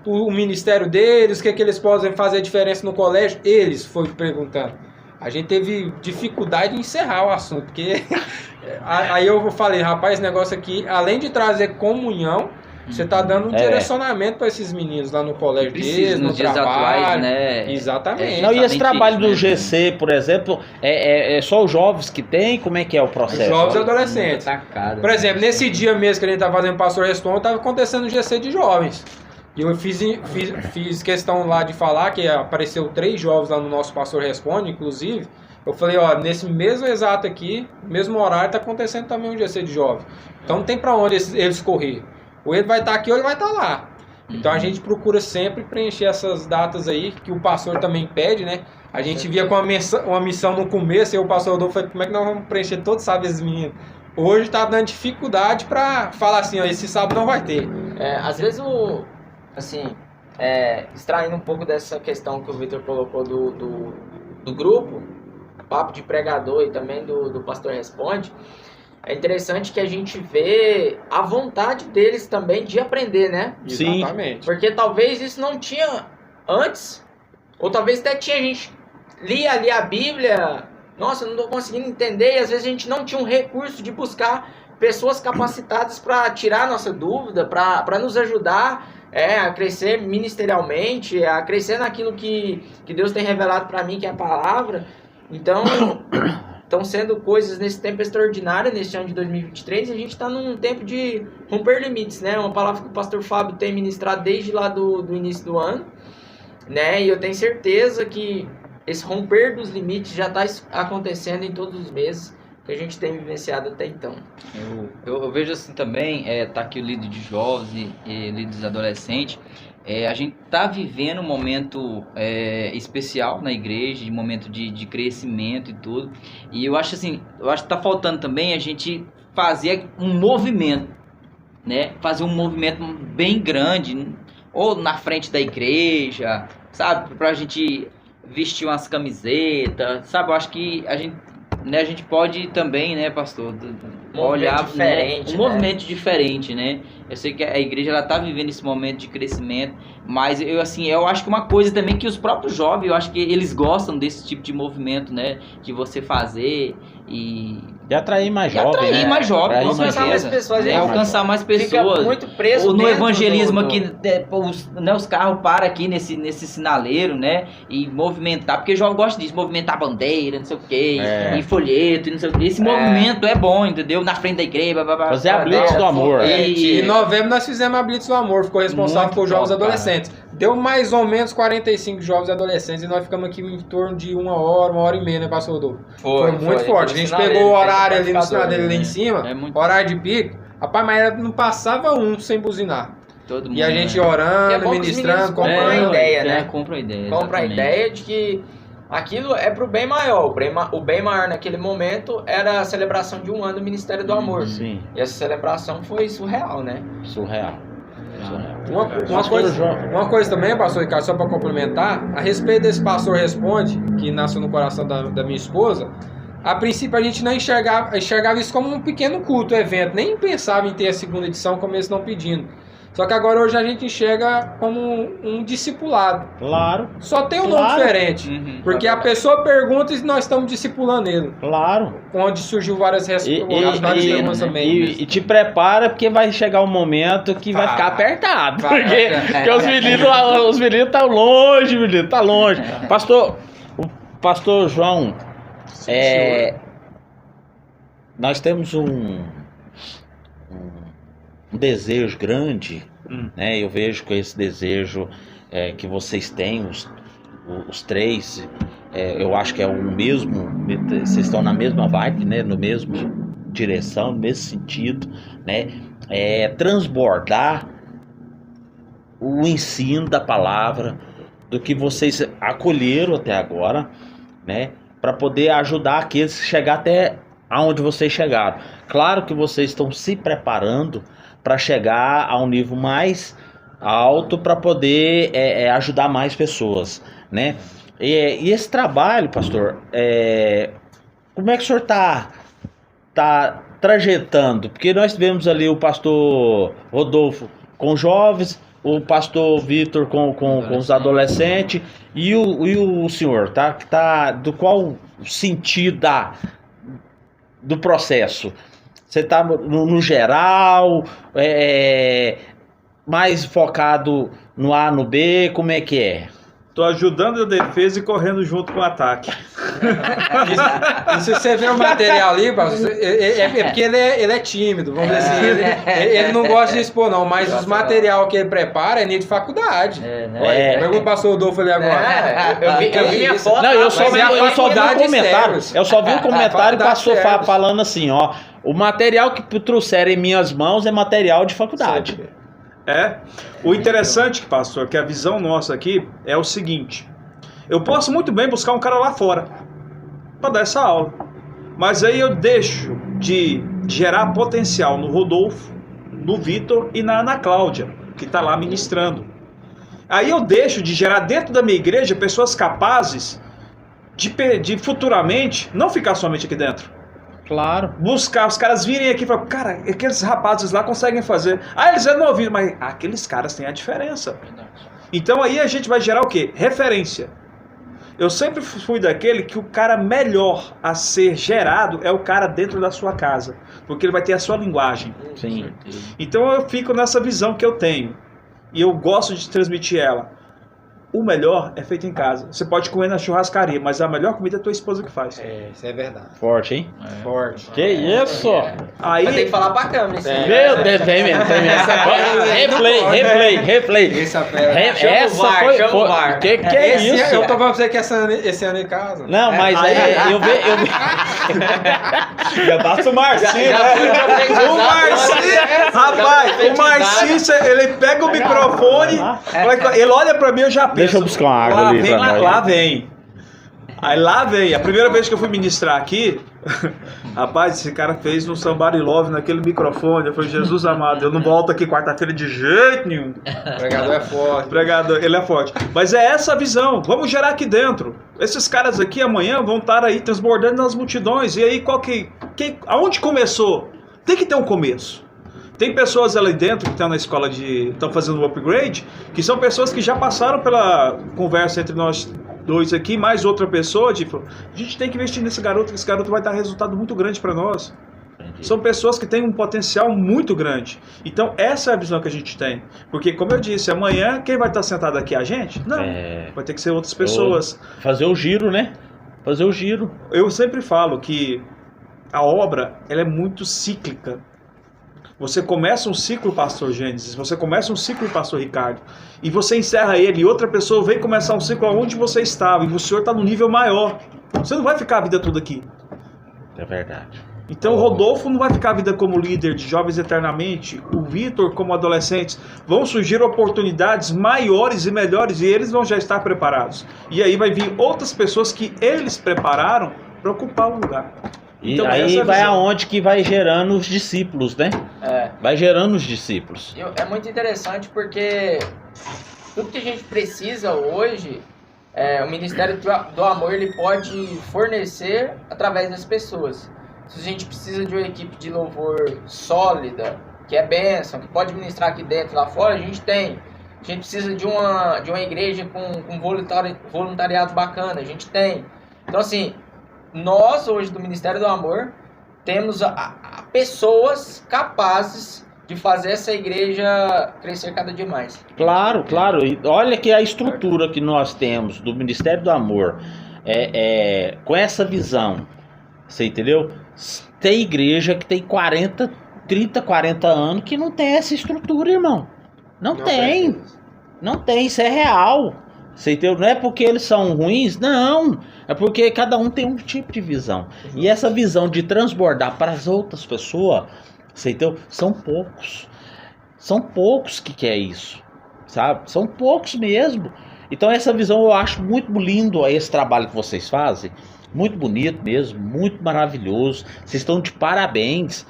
o ministério deles, o que eles podem fazer diferença no colégio, eles foi perguntando. A gente teve dificuldade em encerrar o assunto, porque aí eu falei, rapaz, esse negócio aqui, além de trazer comunhão, você tá dando um direcionamento para esses meninos lá no colégio Precisa, deles, no nos dias trabalho. atuais, né? Exatamente. Não, e esse Exatamente trabalho do isso mesmo. GC, por exemplo, é só os jovens que tem? Como é que é o processo? Jovens e adolescentes. Atacado. Por exemplo, nesse dia mesmo que a gente estava fazendo Pastor Responde, estava acontecendo o GC de jovens. E eu fiz questão lá de falar que apareceu 3 jovens lá no nosso Pastor Responde, inclusive. Eu falei, ó, nesse mesmo exato aqui, mesmo horário, está acontecendo também um GC de jovens. Então não tem para onde eles correr. Ou ele vai estar aqui ou ele vai estar lá. Então a gente procura sempre preencher essas datas aí, que o pastor também pede, né? A gente via com uma missão no começo, e o pastor Rodolfo falou, como é que nós vamos preencher todo sábado esses meninos? Hoje está dando dificuldade para falar assim, ó, esse sábado não vai ter. Às vezes extraindo um pouco dessa questão que o Vitor colocou do grupo, papo de pregador e também do Pastor Responde, é interessante que a gente vê a vontade deles também de aprender, né? Sim. Exatamente. Porque talvez isso não tinha antes, ou talvez até tinha, a gente lia ali a Bíblia, nossa, eu não estou conseguindo entender, e às vezes a gente não tinha um recurso de buscar pessoas capacitadas para tirar a nossa dúvida, para nos ajudar a crescer ministerialmente, a crescer naquilo que Deus tem revelado para mim, que é a palavra. Então, estão sendo coisas nesse tempo extraordinário, nesse ano de 2023, e a gente está num tempo de romper limites, né? Uma palavra que o pastor Fábio tem ministrado desde lá do início do ano, né? E eu tenho certeza que esse romper dos limites já está acontecendo em todos os meses que a gente tem vivenciado até então. Eu vejo assim também, tá aqui o líder de jovens e líderes adolescentes, a gente tá vivendo um momento especial na igreja, de momento de crescimento e tudo, e eu acho assim, que tá faltando também a gente fazer um movimento, né, fazer um movimento bem grande, ou na frente da igreja, sabe, pra gente vestir umas camisetas, sabe, eu acho que a gente pode também, né, pastor, olhar diferente, um movimento diferente, né? Eu sei que a igreja ela tá vivendo esse momento de crescimento, mas eu acho que uma coisa também que os próprios jovens, eu acho que eles gostam desse tipo de movimento, né, de você fazer e atrair mais jovens, atrair mais jovens, com alcançar mais certeza. pessoas, Alcançar mais Fica pessoas. muito preso Ou no dentro evangelismo do- aqui, os carros param aqui nesse sinaleiro, né? E movimentar, porque o jovem gosta disso, movimentar bandeira, não sei o quê, e folheto, e não sei o quê. Esse movimento é bom, entendeu? Na frente da igreja, blá, blá, blá. Fazer a blitz do amor. Em novembro nós fizemos a Blitz do Amor, ficou responsável Muito por jovens top, adolescentes. Deu mais ou menos 45 jovens adolescentes e nós ficamos aqui em torno de uma hora e meia, né, pastor Rodolfo? Foi muito forte. A gente pegou o horário ali no sinaleiro ali em cima, horário de pico. Rapaz, mas não passava um sem buzinar. Todo mundo, E a gente né? orando, E é bom que os ministrando, meninos compram a comprando. ideia, né? Compra a ideia. Compra a exatamente. ideia de que aquilo é pro bem maior. O bem maior naquele momento era a celebração de um ano do Ministério do Amor. Sim, E essa celebração foi surreal, né? surreal. Uma coisa também, pastor Ricardo, só para complementar, a respeito desse pastor responde, que nasceu no coração da minha esposa, a princípio a gente não enxergava isso como um pequeno culto, evento, nem pensava em ter a segunda edição como eles estão pedindo. Só que agora hoje a gente enxerga como um discipulado. Claro, Só tem um nome diferente, porque a pessoa pergunta e nós estamos discipulando ele. claro. Onde surgiu várias respostas também. E te prepara porque vai chegar um momento que vai ficar apertado. Porque os meninos estão longe, menino, tá longe. O pastor João, nós temos um desejo grande, né? Eu vejo que esse desejo que vocês têm, os três, eu acho que é o mesmo, vocês estão na mesma vibe, né? No mesmo direção, no mesmo sentido, né? Transbordar o ensino da palavra, do que vocês acolheram até agora, né? Para poder ajudar aqueles que chegar até aonde vocês chegaram. Claro que vocês estão se preparando para chegar a um nível mais alto para poder ajudar mais pessoas, né? E esse trabalho, pastor, como é que o senhor tá trajetando? Porque nós tivemos ali o pastor Rodolfo com jovens, o pastor Vitor com os adolescentes e o senhor, tá do qual sentido do processo? Você tá no geral, mais focado no A, no B, como é que é? Tô ajudando a defesa e correndo junto com o ataque. E se você ver o material ali, é porque ele é tímido, vamos dizer assim. Ele não gosta de expor, não, mas os material que ele prepara é nível de faculdade. Pergunta o pastor Rodolfo ali agora. Eu vi a foto. Não, eu só vi um comentário. Sérios. Eu só vi um comentário do pastor Sérios. falando assim, ó. O material que trouxeram em minhas mãos é material de faculdade. O interessante, pastor, que a visão nossa aqui é o seguinte: eu posso muito bem buscar um cara lá fora para dar essa aula, mas aí eu deixo de gerar potencial no Rodolfo, no Vitor e na Ana Cláudia, que está lá ministrando. Aí eu deixo de gerar dentro da minha igreja pessoas capazes de futuramente não ficar somente aqui dentro. Claro. Buscar, os caras virem aqui e falar, cara, aqueles rapazes lá conseguem fazer. Eles não ouviram, mas aqueles caras têm a diferença. Então aí a gente vai gerar o quê? Referência. Eu sempre fui daquele que o cara melhor a ser gerado é o cara dentro da sua casa. porque ele vai ter a sua linguagem. Sim. Então eu fico nessa visão que eu tenho, e eu gosto de transmitir ela. O melhor é feito em casa. Você pode comer na churrascaria, mas a melhor comida é a tua esposa que faz. Isso é verdade. Forte, hein? Forte. Que isso? Aí, Vai ter que falar pra câmera, isso. Meu Deus, tem mesmo. Replay. Essa fera. Essa foi... Que é isso? Eu tô falando pra você que esse ano em casa. Não, mas eu vi... já passa o Marcinho, O Marcinho, rapaz, o Marcinho, ele pega o microfone, ele olha pra mim, eu já penso. Deixa eu buscar uma água ali pra nós. Lá vem. Aí lá vem. A primeira vez que eu fui ministrar aqui, rapaz, esse cara fez um somebody love naquele microfone. Eu falei, Jesus amado, eu não volto aqui quarta-feira de jeito nenhum. O pregador é forte. O pregador, ele é forte. Mas é essa a visão. Vamos gerar aqui dentro. Esses caras aqui amanhã vão estar aí transbordando nas multidões. E aí, aonde começou? Tem que ter um começo. Tem pessoas ali dentro que estão na escola estão fazendo o upgrade, que são pessoas que já passaram pela conversa entre nós dois aqui, mais outra pessoa, tipo, a gente tem que investir nesse garoto, que esse garoto vai dar resultado muito grande para nós. Entendi. São pessoas que têm um potencial muito grande. Então, essa é a visão que a gente tem. Porque, como eu disse, amanhã, quem vai estar sentado aqui? A gente? Não. Vai ter que ser outras pessoas. Fazer o giro, né? Fazer o giro. Eu sempre falo que a obra, ela é muito cíclica. Você começa um ciclo, pastor Gênesis, você começa um ciclo, pastor Ricardo, e você encerra ele, e outra pessoa vem começar um ciclo onde você estava, e o senhor está no nível maior. Você não vai ficar a vida toda aqui. É verdade. Então o Rodolfo não vai ficar a vida como líder de jovens eternamente, o Vitor como adolescentes. Vão surgir oportunidades maiores e melhores, e eles vão já estar preparados. E aí vai vir outras pessoas que eles prepararam para ocupar o lugar. E então, aí vai aonde que vai gerando os discípulos, né? Vai gerando os discípulos. É muito interessante porque tudo que a gente precisa hoje, o Ministério do Amor ele pode fornecer através das pessoas. Se a gente precisa de uma equipe de louvor sólida, que é bênção, que pode ministrar aqui dentro, lá fora, a gente tem. A gente precisa de uma igreja com voluntariado bacana, a gente tem. Então assim, nós hoje do Ministério do Amor temos pessoas capazes de fazer essa igreja crescer cada dia mais. Claro. E olha que a estrutura que nós temos do Ministério do Amor, com essa visão, você entendeu? Tem igreja que tem 30, 40 anos que não tem essa estrutura, irmão. Não tem, isso é real. Você entendeu? Não é porque eles são ruins, não. É porque cada um tem um tipo de visão. E essa visão de transbordar para as outras pessoas, você entendeu? São poucos. São poucos que quer isso, sabe? São poucos mesmo. Então essa visão eu acho muito lindo esse trabalho que vocês fazem. Muito bonito mesmo, muito maravilhoso. Vocês estão de parabéns.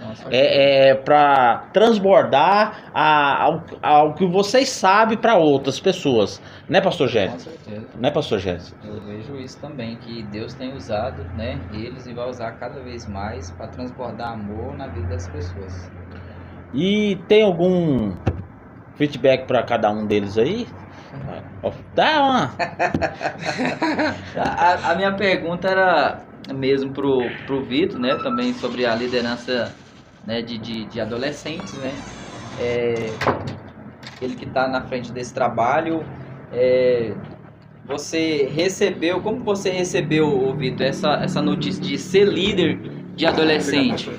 Para transbordar ao que vocês sabem para outras pessoas. Né, pastor Gênesis? Com certeza. Né, pastor Gênesis? Eu vejo isso também, que Deus tem usado, né, eles e vai usar cada vez mais para transbordar amor na vida das pessoas. E tem algum feedback para cada um deles aí? Dá uma. A minha pergunta era mesmo pro Vitor, né? Também sobre a liderança, né, de adolescentes, né? Ele que está na frente desse trabalho. Como você recebeu, Vitor, essa notícia de ser líder de adolescente?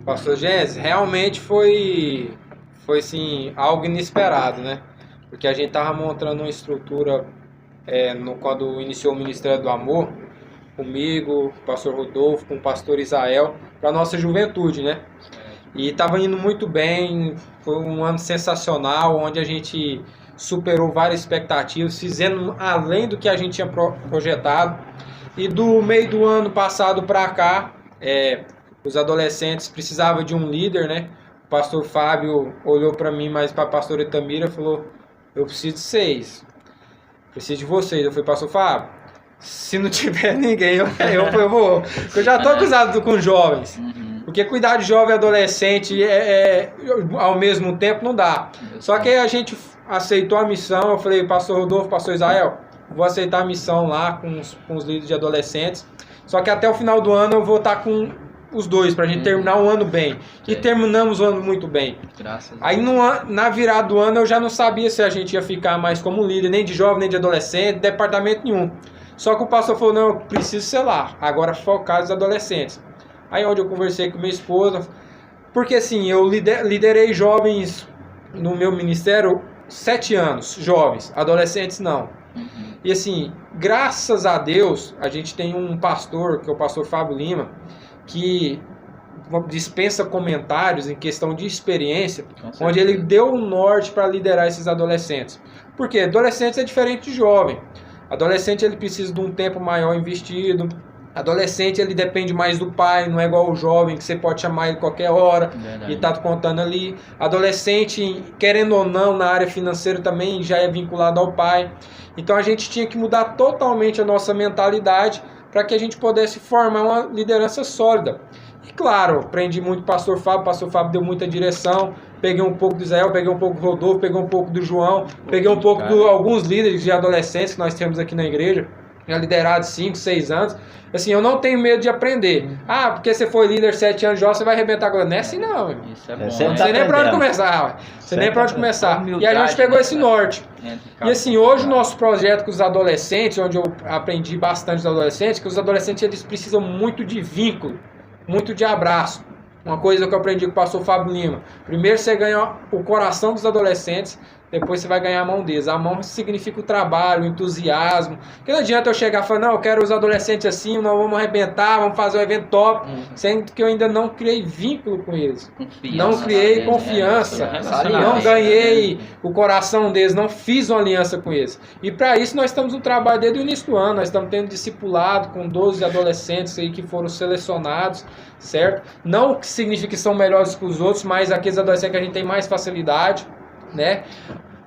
Pastor Gênesis, realmente foi assim, algo inesperado, né? Porque a gente estava montando uma estrutura quando iniciou o Ministério do Amor, comigo, o pastor Rodolfo, com o pastor Isael, para a nossa juventude, né? E estava indo muito bem, foi um ano sensacional, onde a gente superou várias expectativas, fizendo além do que a gente tinha projetado. E do meio do ano passado para cá, os adolescentes precisavam de um líder, né? O pastor Fábio olhou para mim, mas para a pastora Itamira, falou: eu preciso de vocês, preciso de vocês. Eu falei: pastor Fábio, se não tiver ninguém, eu vou. Eu já estou acusado com jovens. Porque cuidar de jovem e adolescente ao mesmo tempo não dá. Só que aí a gente aceitou a missão. Eu falei: pastor Rodolfo, pastor Israel, vou aceitar a missão lá com os líderes de adolescentes. Só que até o final do ano eu vou estar com os dois, pra gente terminar o ano bem. E terminamos o ano muito bem. Graças Aí na virada do ano eu já não sabia se a gente ia ficar mais como líder, nem de jovem, nem de adolescente, departamento nenhum. Só que o pastor falou, não, eu preciso ser lá, agora focar nos adolescentes. Aí onde eu conversei com minha esposa, porque assim, eu liderei jovens no meu ministério 7 anos, jovens, adolescentes não. E assim, graças a Deus, a gente tem um pastor, que é o pastor Fábio Lima, que dispensa comentários em questão de experiência, onde ele deu um norte para liderar esses adolescentes. Porque adolescentes é diferente de jovem. Adolescente ele precisa de um tempo maior investido. Adolescente ele depende mais do pai, não é igual o jovem que você pode chamar ele qualquer hora e tá contando ali. Adolescente, querendo ou não, na área financeira também já é vinculado ao pai. Então a gente tinha que mudar totalmente a nossa mentalidade para que a gente pudesse formar uma liderança sólida. E claro, aprendi muito com o pastor Fábio deu muita direção, peguei um pouco do Israel, peguei um pouco do Rodolfo, peguei um pouco do João, peguei um pouco de alguns líderes de adolescentes que nós temos aqui na igreja, já liderados 5, 6 anos. Assim, eu não tenho medo de aprender. Ah, porque você foi líder 7 anos de jovem, você vai arrebentar agora. Não é assim não, irmão. Isso é bom. Você Não sei nem pra onde começar. Você nem pra onde começar. E a gente pegou esse norte. E assim, hoje o nosso projeto com os adolescentes, onde eu aprendi bastante dos adolescentes, que os adolescentes eles precisam muito de vínculo, muito de abraço. Uma coisa que eu aprendi com o pastor Fábio Lima. Primeiro você ganha o coração dos adolescentes, depois você vai ganhar a mão deles. A mão significa o trabalho, o entusiasmo. Porque não adianta eu chegar e falar, não, eu quero os adolescentes assim, nós vamos arrebentar, vamos fazer um evento top, sendo que eu ainda não criei vínculo com eles. Não criei confiança, não ganhei o coração deles, não fiz uma aliança com eles. E para isso nós estamos no trabalho desde o início do ano, nós estamos tendo discipulado com 12 adolescentes aí que foram selecionados, certo? Não que significa que são melhores que os outros, mas aqueles adolescentes que a gente tem mais facilidade, né?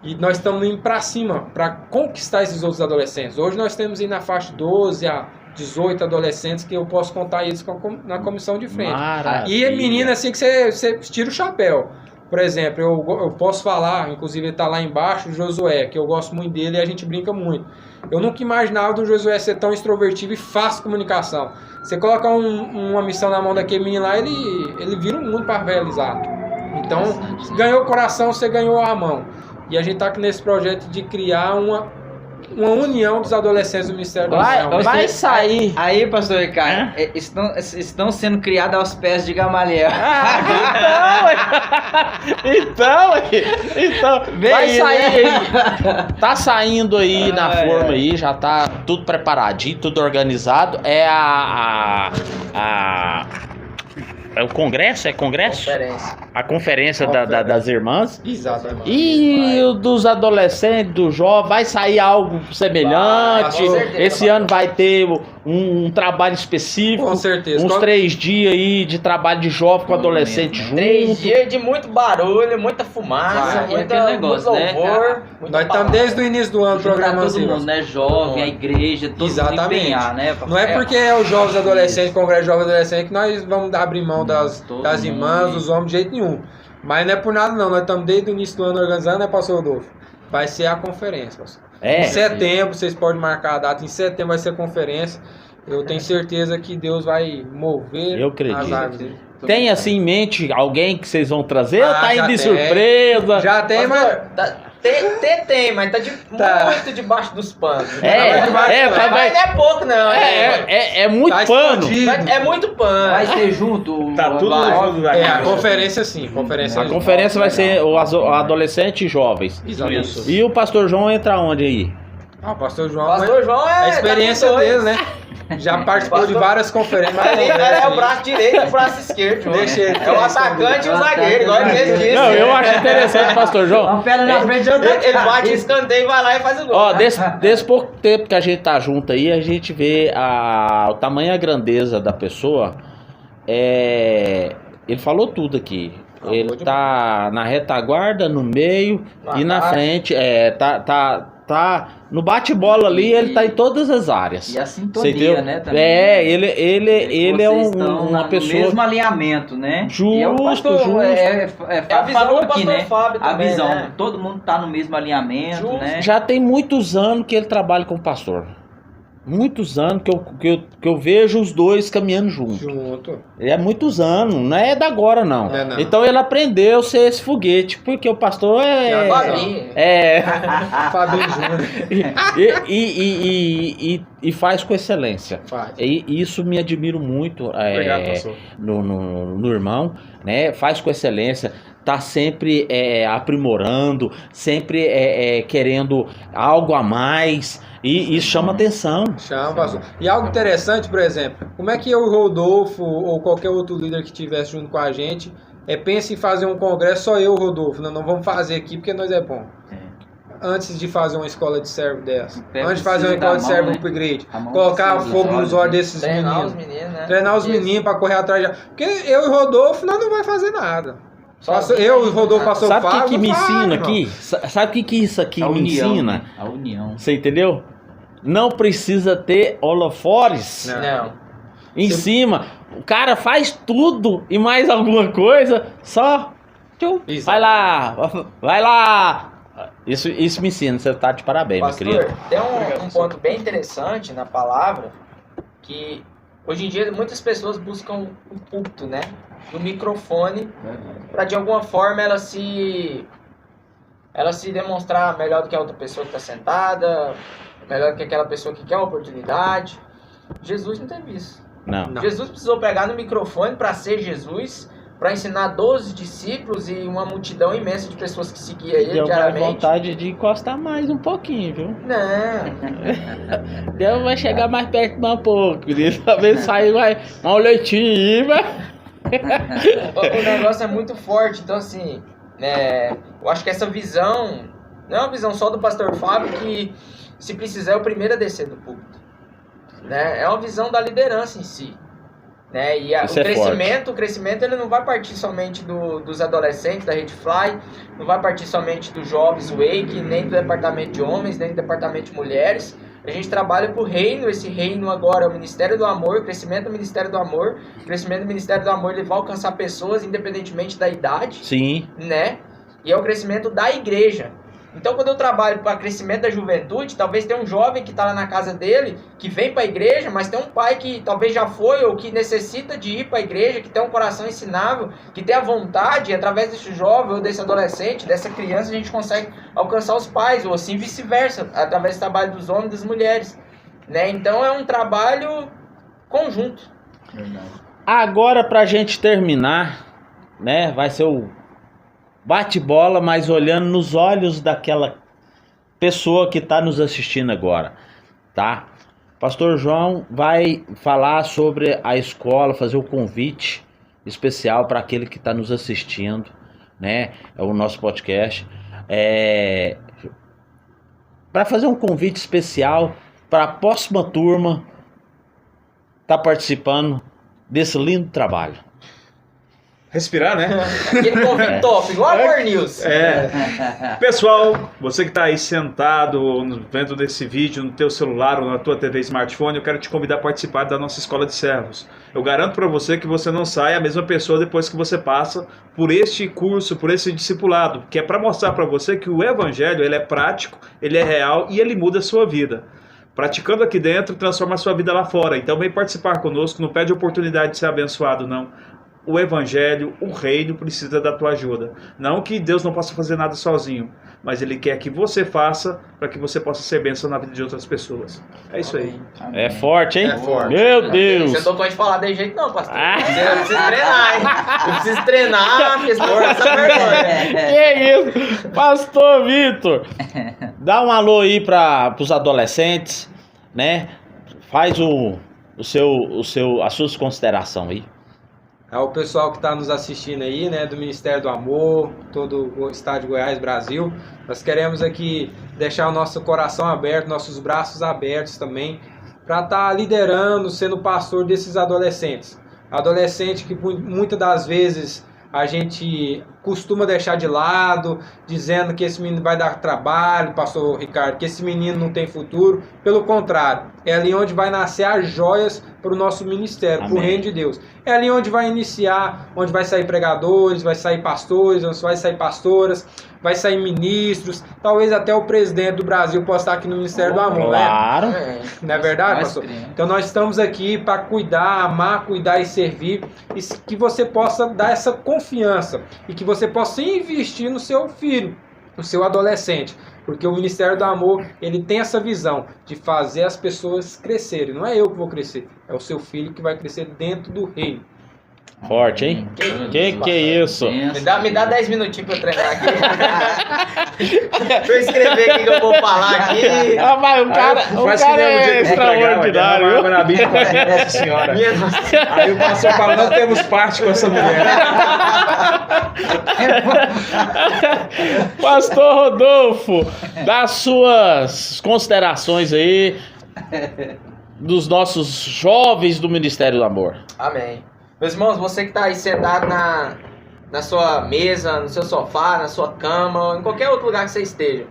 E nós estamos indo para cima para conquistar esses outros adolescentes. Hoje nós temos aí na faixa 12 a 18 adolescentes que eu posso contar eles na comissão de frente. Maravilha. E é menina assim que você tira o chapéu. Por exemplo, eu posso falar, inclusive ele está lá embaixo, o Josué, que eu gosto muito dele e a gente brinca muito. Eu nunca imaginava do Josué ser tão extrovertido e fácil comunicação. Você coloca uma missão na mão daquele menino lá, ele vira um mundo para realizar. Então, ganhou o coração, você ganhou a mão. E a gente está aqui nesse projeto de criar uma união dos adolescentes do Ministério do Céu. Vai sair. Aí, pastor Ricardo, estão sendo criados aos pés de Gamaliel. Então, vai sair aí. Tá saindo aí na forma aí, já tá tudo preparadinho, tudo organizado. É é o congresso? É congresso? Conferência. A conferência das irmãs. Exatamente. E o dos adolescentes, do jovem, vai sair algo semelhante. Com certeza. Esse ano vai ter um trabalho específico. Com certeza. Uns 3 dias aí de trabalho de jovem com adolescente junto. 3 dias de muito barulho, muita fumaça, E aquele negócio, muito né? louvor. Nós estamos desde o início do ano Juntar programando todo assim. mundo, né? Jovem, a igreja, todo mundo Exatamente. empenhar, né? Não é porque é os jovens adolescentes, congresso de jovens adolescentes, que nós vamos abrir mão das irmãs, dos homens de jeito nenhum. Mas não é por nada não, nós estamos desde o início do ano organizando, né, pastor Rodolfo? Vai ser a conferência, pastor. Em setembro, vocês podem marcar a data, em setembro vai ser a conferência. Eu tenho certeza que Deus vai mover Eu acredito. as águas dele. Tem assim em mente alguém que vocês vão trazer ou tá já indo de tem. surpresa? Já tem, mas... Tem, mas tá muito debaixo dos panos. Mas Não é pouco, não. é muito Tá pano. escondido. É muito pano. Vai ser junto. Tá tudo junto da A conferência sim, conferência. A conferência vai ser o adolescente e jovens. Exatamente. E o pastor João entra onde aí? Ah, o pastor João, Pastor João a experiência tá com dele, dois. né? Já participou de várias conferências. Mas ele é o braço direito e o braço esquerdo, João. Deixa ele. É o atacante e o zagueiro, igual ele mesmo disse. Não, eu acho interessante, pastor João. Uma perna na frente e outra Ele atrás. bate escanteio, vai lá e faz o gol. Ó, desse pouco tempo que a gente tá junto aí, a gente vê o tamanho e a grandeza da pessoa. Ele falou tudo aqui. Ele tá na retaguarda, no meio e na frente. Tá no bate-bola ali, ele tá em todas as áreas. E a Você sintonia, entendeu? né? Também, Ele é Vocês estão uma no pessoa. mesmo alinhamento, né? Justo, E é o pastor, justo. a visão falou do aqui, pastor né? Fábio A também, visão, né? todo mundo tá no mesmo alinhamento, Justo. né? Já tem muitos anos que ele trabalha com pastor. muitos anos que eu vejo os dois caminhando juntos. Junto. É muitos anos, não é da agora não. Não. Então ele aprendeu a ser esse foguete, porque o pastor Fabinho. Fabinho Júnior. e faz com excelência. Faz. E isso me admiro muito Obrigado, pastor. no irmão, né? Faz com excelência, tá sempre aprimorando, sempre querendo algo a mais, e isso chama atenção. Chama, pastor. E algo interessante, por exemplo, como é que eu, Rodolfo, ou qualquer outro líder que estivesse junto com a gente, pensa em fazer um congresso, só eu, Rodolfo, não vamos fazer aqui porque nós é bom. Antes de fazer uma escola de servo dessa, antes de fazer uma escola de servo upgrade, colocar fogo nos olhos desses Treinar os meninos, meninos, né? treinar os meninos para correr atrás de... Porque eu e Rodolfo, nós não vai fazer nada. Sozinho, Eu e o Rodolfo passou Sabe o Fábio, que me não faz, ensina irmão. aqui? Sabe o que isso aqui A me união, ensina? né? A união. Você entendeu? Não precisa ter holofotes Não. em cima. O cara faz tudo e mais alguma coisa, só Isso. vai lá. Isso me ensina, você tá de parabéns, meu Pastor, querido. tem um ponto bem interessante na palavra, que hoje em dia muitas pessoas buscam o púlpito, né? Do microfone, para de alguma forma ela se demonstrar melhor do que a outra pessoa que está sentada, melhor do que aquela pessoa que quer uma oportunidade. Jesus não teve isso. Não. Jesus precisou pegar no microfone para ser Jesus, para ensinar 12 discípulos e uma multidão imensa de pessoas que seguia ele Deu mais diariamente. vontade de encostar mais um pouquinho, viu? Não. Deus vai chegar mais perto mais um pouco, querido. Talvez sair mais um leitinho aí, mas... O negócio é muito forte, então assim, eu acho que essa visão não é uma visão só do pastor Fábio, que se precisar é o primeiro a descer do púlpito, né? É uma visão da liderança em si, né? E o crescimento ele não vai partir somente dos adolescentes da Redfly, não vai partir somente dos jovens Wake, nem do departamento de homens, nem do departamento de mulheres. A gente trabalha para o reino, esse reino agora é o Ministério do Amor, o crescimento do Ministério do Amor. O crescimento do Ministério do Amor ele vai alcançar pessoas independentemente da idade, Sim. né? E é o crescimento da igreja. Então, quando eu trabalho para o crescimento da juventude, talvez tenha um jovem que está lá na casa dele, que vem para a igreja, mas tem um pai que talvez já foi ou que necessita de ir para a igreja, que tem um coração ensinável, que tem a vontade, e através desse jovem ou desse adolescente, dessa criança, a gente consegue alcançar os pais, ou assim vice-versa, através do trabalho dos homens e das mulheres, né? Então, é um trabalho conjunto. Agora, pra gente terminar, né, vai ser o bate-bola, mas olhando nos olhos daquela pessoa que está nos assistindo agora, tá? Pastor João vai falar sobre a escola, fazer o convite especial para aquele que está nos assistindo, né? É o nosso podcast. Para fazer um convite especial para a próxima turma tá participando desse lindo trabalho. Respirar, né? Aquele convite top, igual a War News. Pessoal, você que está aí sentado vendo desse vídeo no teu celular ou na tua TV smartphone, eu quero te convidar a participar da nossa escola de servos. Eu garanto para você que você não sai a mesma pessoa depois que você passa por este curso, por esse discipulado, que é para mostrar para você que o evangelho ele é prático, ele é real e ele muda a sua vida. Praticando aqui dentro, transforma a sua vida lá fora. Então vem participar conosco, não pede oportunidade de ser abençoado, não. O evangelho, o reino precisa da tua ajuda. Não que Deus não possa fazer nada sozinho, mas Ele quer que você faça para que você possa ser bênção na vida de outras pessoas. É isso aí. É forte, hein? É forte. Meu Deus! Você não pode falar de jeito não, pastor. Ah. Você precisa treinar, hein? Eu preciso treinar, porque senão essa vergonha. Que isso? Pastor Vitor, dá um alô aí para os adolescentes, né? Faz as suas considerações aí. Ao pessoal que está nos assistindo aí, né, do Ministério do Amor, todo o estado de Goiás, Brasil, nós queremos aqui deixar o nosso coração aberto, nossos braços abertos também, para estar liderando, sendo pastor desses adolescentes. Adolescente que muitas das vezes a gente costuma deixar de lado, dizendo que esse menino vai dar trabalho, pastor Ricardo, que esse menino não tem futuro. Pelo contrário, É ali onde vai nascer as joias para o nosso ministério, para o Amém. reino de Deus. É ali onde vai iniciar, onde vai sair pregadores, vai sair pastores, onde vai sair pastoras, vai sair ministros, talvez até o presidente do Brasil possa estar aqui no Ministério do Amor, né? Claro. Não é verdade, Nós pastor? cremos. Então nós estamos aqui para cuidar, amar, cuidar e servir, e que você possa dar essa confiança e que você possa investir no seu filho, no seu adolescente. Porque o Ministério do Amor, ele tem essa visão de fazer as pessoas crescerem. Não é eu que vou crescer, é o seu filho que vai crescer dentro do reino. Forte, hein? Que é isso? Me dá 10 minutinhos pra eu treinar aqui. Deixa eu escrever aqui que eu vou falar aqui. Ah, vai, o cara é extraordinário. Água na Bíblia com a Nossa Senhora. Aí o pastor fala, não temos parte com essa mulher. Pastor Rodolfo, dá suas considerações aí dos nossos jovens do Ministério do Amor. Amém. Meus irmãos, você que está aí sentado na sua mesa, no seu sofá, na sua cama, ou em qualquer outro lugar que você esteja,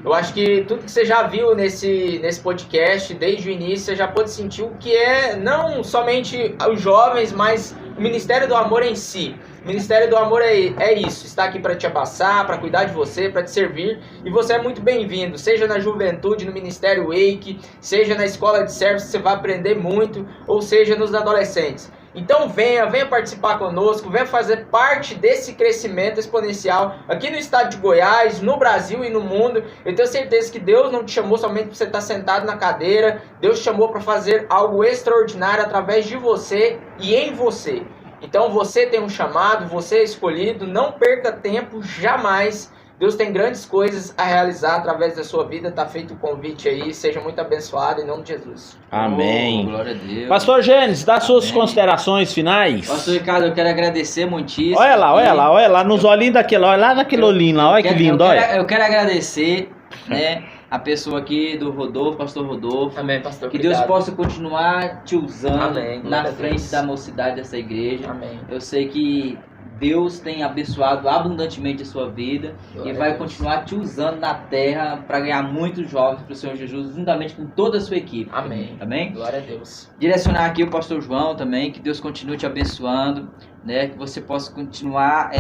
eu acho que tudo que você já viu nesse podcast, desde o início, você já pode sentir o que é não somente os jovens, mas o Ministério do Amor em si. O Ministério do Amor é isso, está aqui para te abraçar, para cuidar de você, para te servir, e você é muito bem-vindo, seja na juventude, no Ministério Wake, seja na escola de serviço, você vai aprender muito, ou seja nos adolescentes. Então venha participar conosco, venha fazer parte desse crescimento exponencial aqui no estado de Goiás, no Brasil e no mundo. Eu tenho certeza que Deus não te chamou somente para você estar sentado na cadeira, Deus te chamou para fazer algo extraordinário através de você e em você. Então você tem um chamado, você é escolhido, não perca tempo jamais. Deus tem grandes coisas a realizar através da sua vida, está feito o convite aí, seja muito abençoado em nome de Jesus. Amém. Oh, glória a Deus. Pastor Gênesis, dá suas Amém. Considerações finais. Pastor Ricardo, eu quero agradecer muitíssimo. Olha lá, nos olhinhos daquele, olha lá naquele olhinho lá, olha que lindo, olha. Eu quero agradecer, né, a pessoa aqui do Rodolfo, pastor Rodolfo. Amém, pastor. Que obrigado. Deus possa continuar te usando Amém, glória na a frente Deus. da mocidade dessa igreja. Amém. Eu sei que Deus tem abençoado abundantemente a sua vida Glória e a vai Deus. continuar te usando na terra para ganhar muitos jovens para o Senhor Jesus, juntamente com toda a sua equipe. Amém. Amém? Glória a Deus. Direcionar aqui o pastor João também, que Deus continue te abençoando, né? Que você possa continuar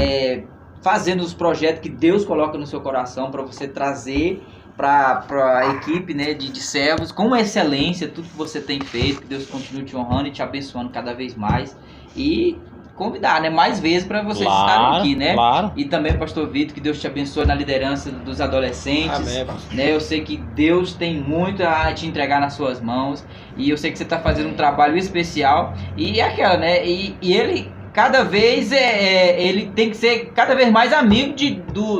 fazendo os projetos que Deus coloca no seu coração para você trazer para a equipe, né, de servos com excelência, tudo que você tem feito, que Deus continue te honrando e te abençoando cada vez mais e convidar, né, mais vezes para vocês estarem aqui, né? Claro. E também, pastor Vitor, que Deus te abençoe na liderança dos adolescentes. Amém, pastor. Né? Eu sei que Deus tem muito a te entregar nas suas mãos e eu sei que você está fazendo um trabalho especial e é aquela, né? E ele cada vez ele tem que ser cada vez mais amigo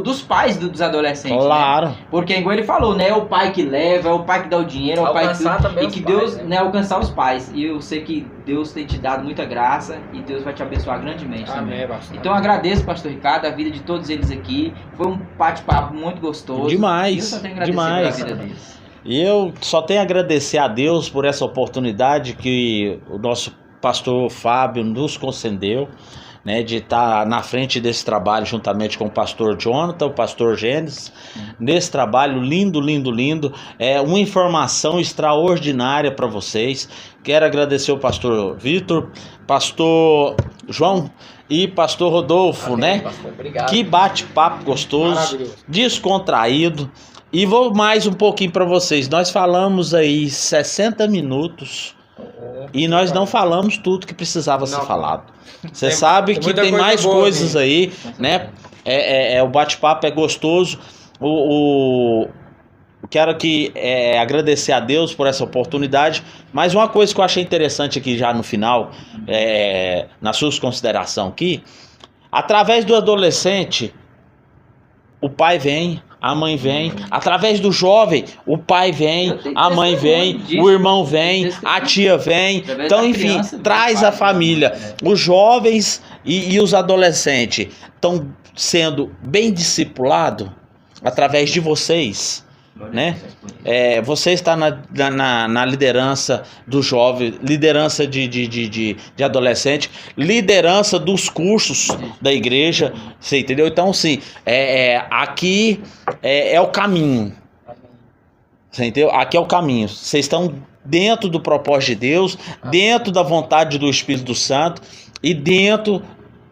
dos pais dos adolescentes. Claro. Né? Porque igual ele falou, né? É o pai que leva, é o pai que dá o dinheiro, é o pai que Alcançar também e os que pais, Deus, né? né, alcançar os pais. E eu sei que Deus tem te dado muita graça e Deus vai te abençoar grandemente também. Amém, pastor. Então eu agradeço, pastor Ricardo, a vida de todos eles aqui. Foi um bate-papo muito gostoso. Demais, E eu só tenho a agradecer demais. pela vida deles. E eu só tenho a agradecer a Deus por essa oportunidade que o nosso pastor Fábio nos concedeu, né, de estar na frente desse trabalho juntamente com o pastor Jonathan, o pastor Gênesis, nesse trabalho lindo, lindo, lindo. É uma informação extraordinária para vocês. Quero agradecer o pastor Vitor, pastor João e pastor Rodolfo, Amém, né? pastor. Obrigado. Que bate-papo gostoso, Maravilhoso. descontraído. E vou mais um pouquinho para vocês. Nós falamos aí 60 minutos e nós não falamos tudo que precisava ser Não. falado. Você Tem- sabe tem que muita tem coisa mais boa, coisas aí, né? O bate-papo é gostoso. Quero aqui agradecer a Deus por essa oportunidade. Mas uma coisa que eu achei interessante aqui já no final, nas suas considerações aqui, através do adolescente, o pai vem, a mãe vem. Através do jovem, o pai vem, Eu tenho a mãe vem, testemunho disso. o irmão vem, Testemunho. a tia vem. Através Então, da enfim, criança, do traz pai, a família. né? Os jovens e os adolescentes estão sendo bem discipulados através de vocês, né? Você está na liderança do jovem, liderança de adolescente, liderança dos cursos da igreja, você entendeu? Então, sim, aqui é o caminho. Você entendeu? Aqui é o caminho. Vocês estão dentro do propósito de Deus, dentro da vontade do Espírito Santo e dentro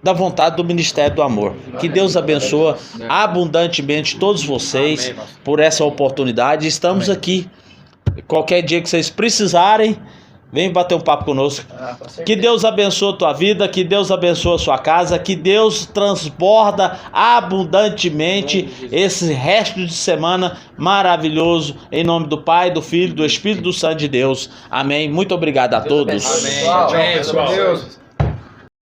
da vontade do Ministério do Amor. Que Deus abençoe abundantemente todos vocês por essa oportunidade. Estamos aqui. Qualquer dia que vocês precisarem, vem bater um papo conosco. Que Deus abençoe a tua vida, que Deus abençoe a sua casa, que Deus transborda abundantemente esse resto de semana maravilhoso. Em nome do Pai, do Filho, do Espírito Santo de Deus. Amém. Muito obrigado a todos. Amém. Tchau, pessoal.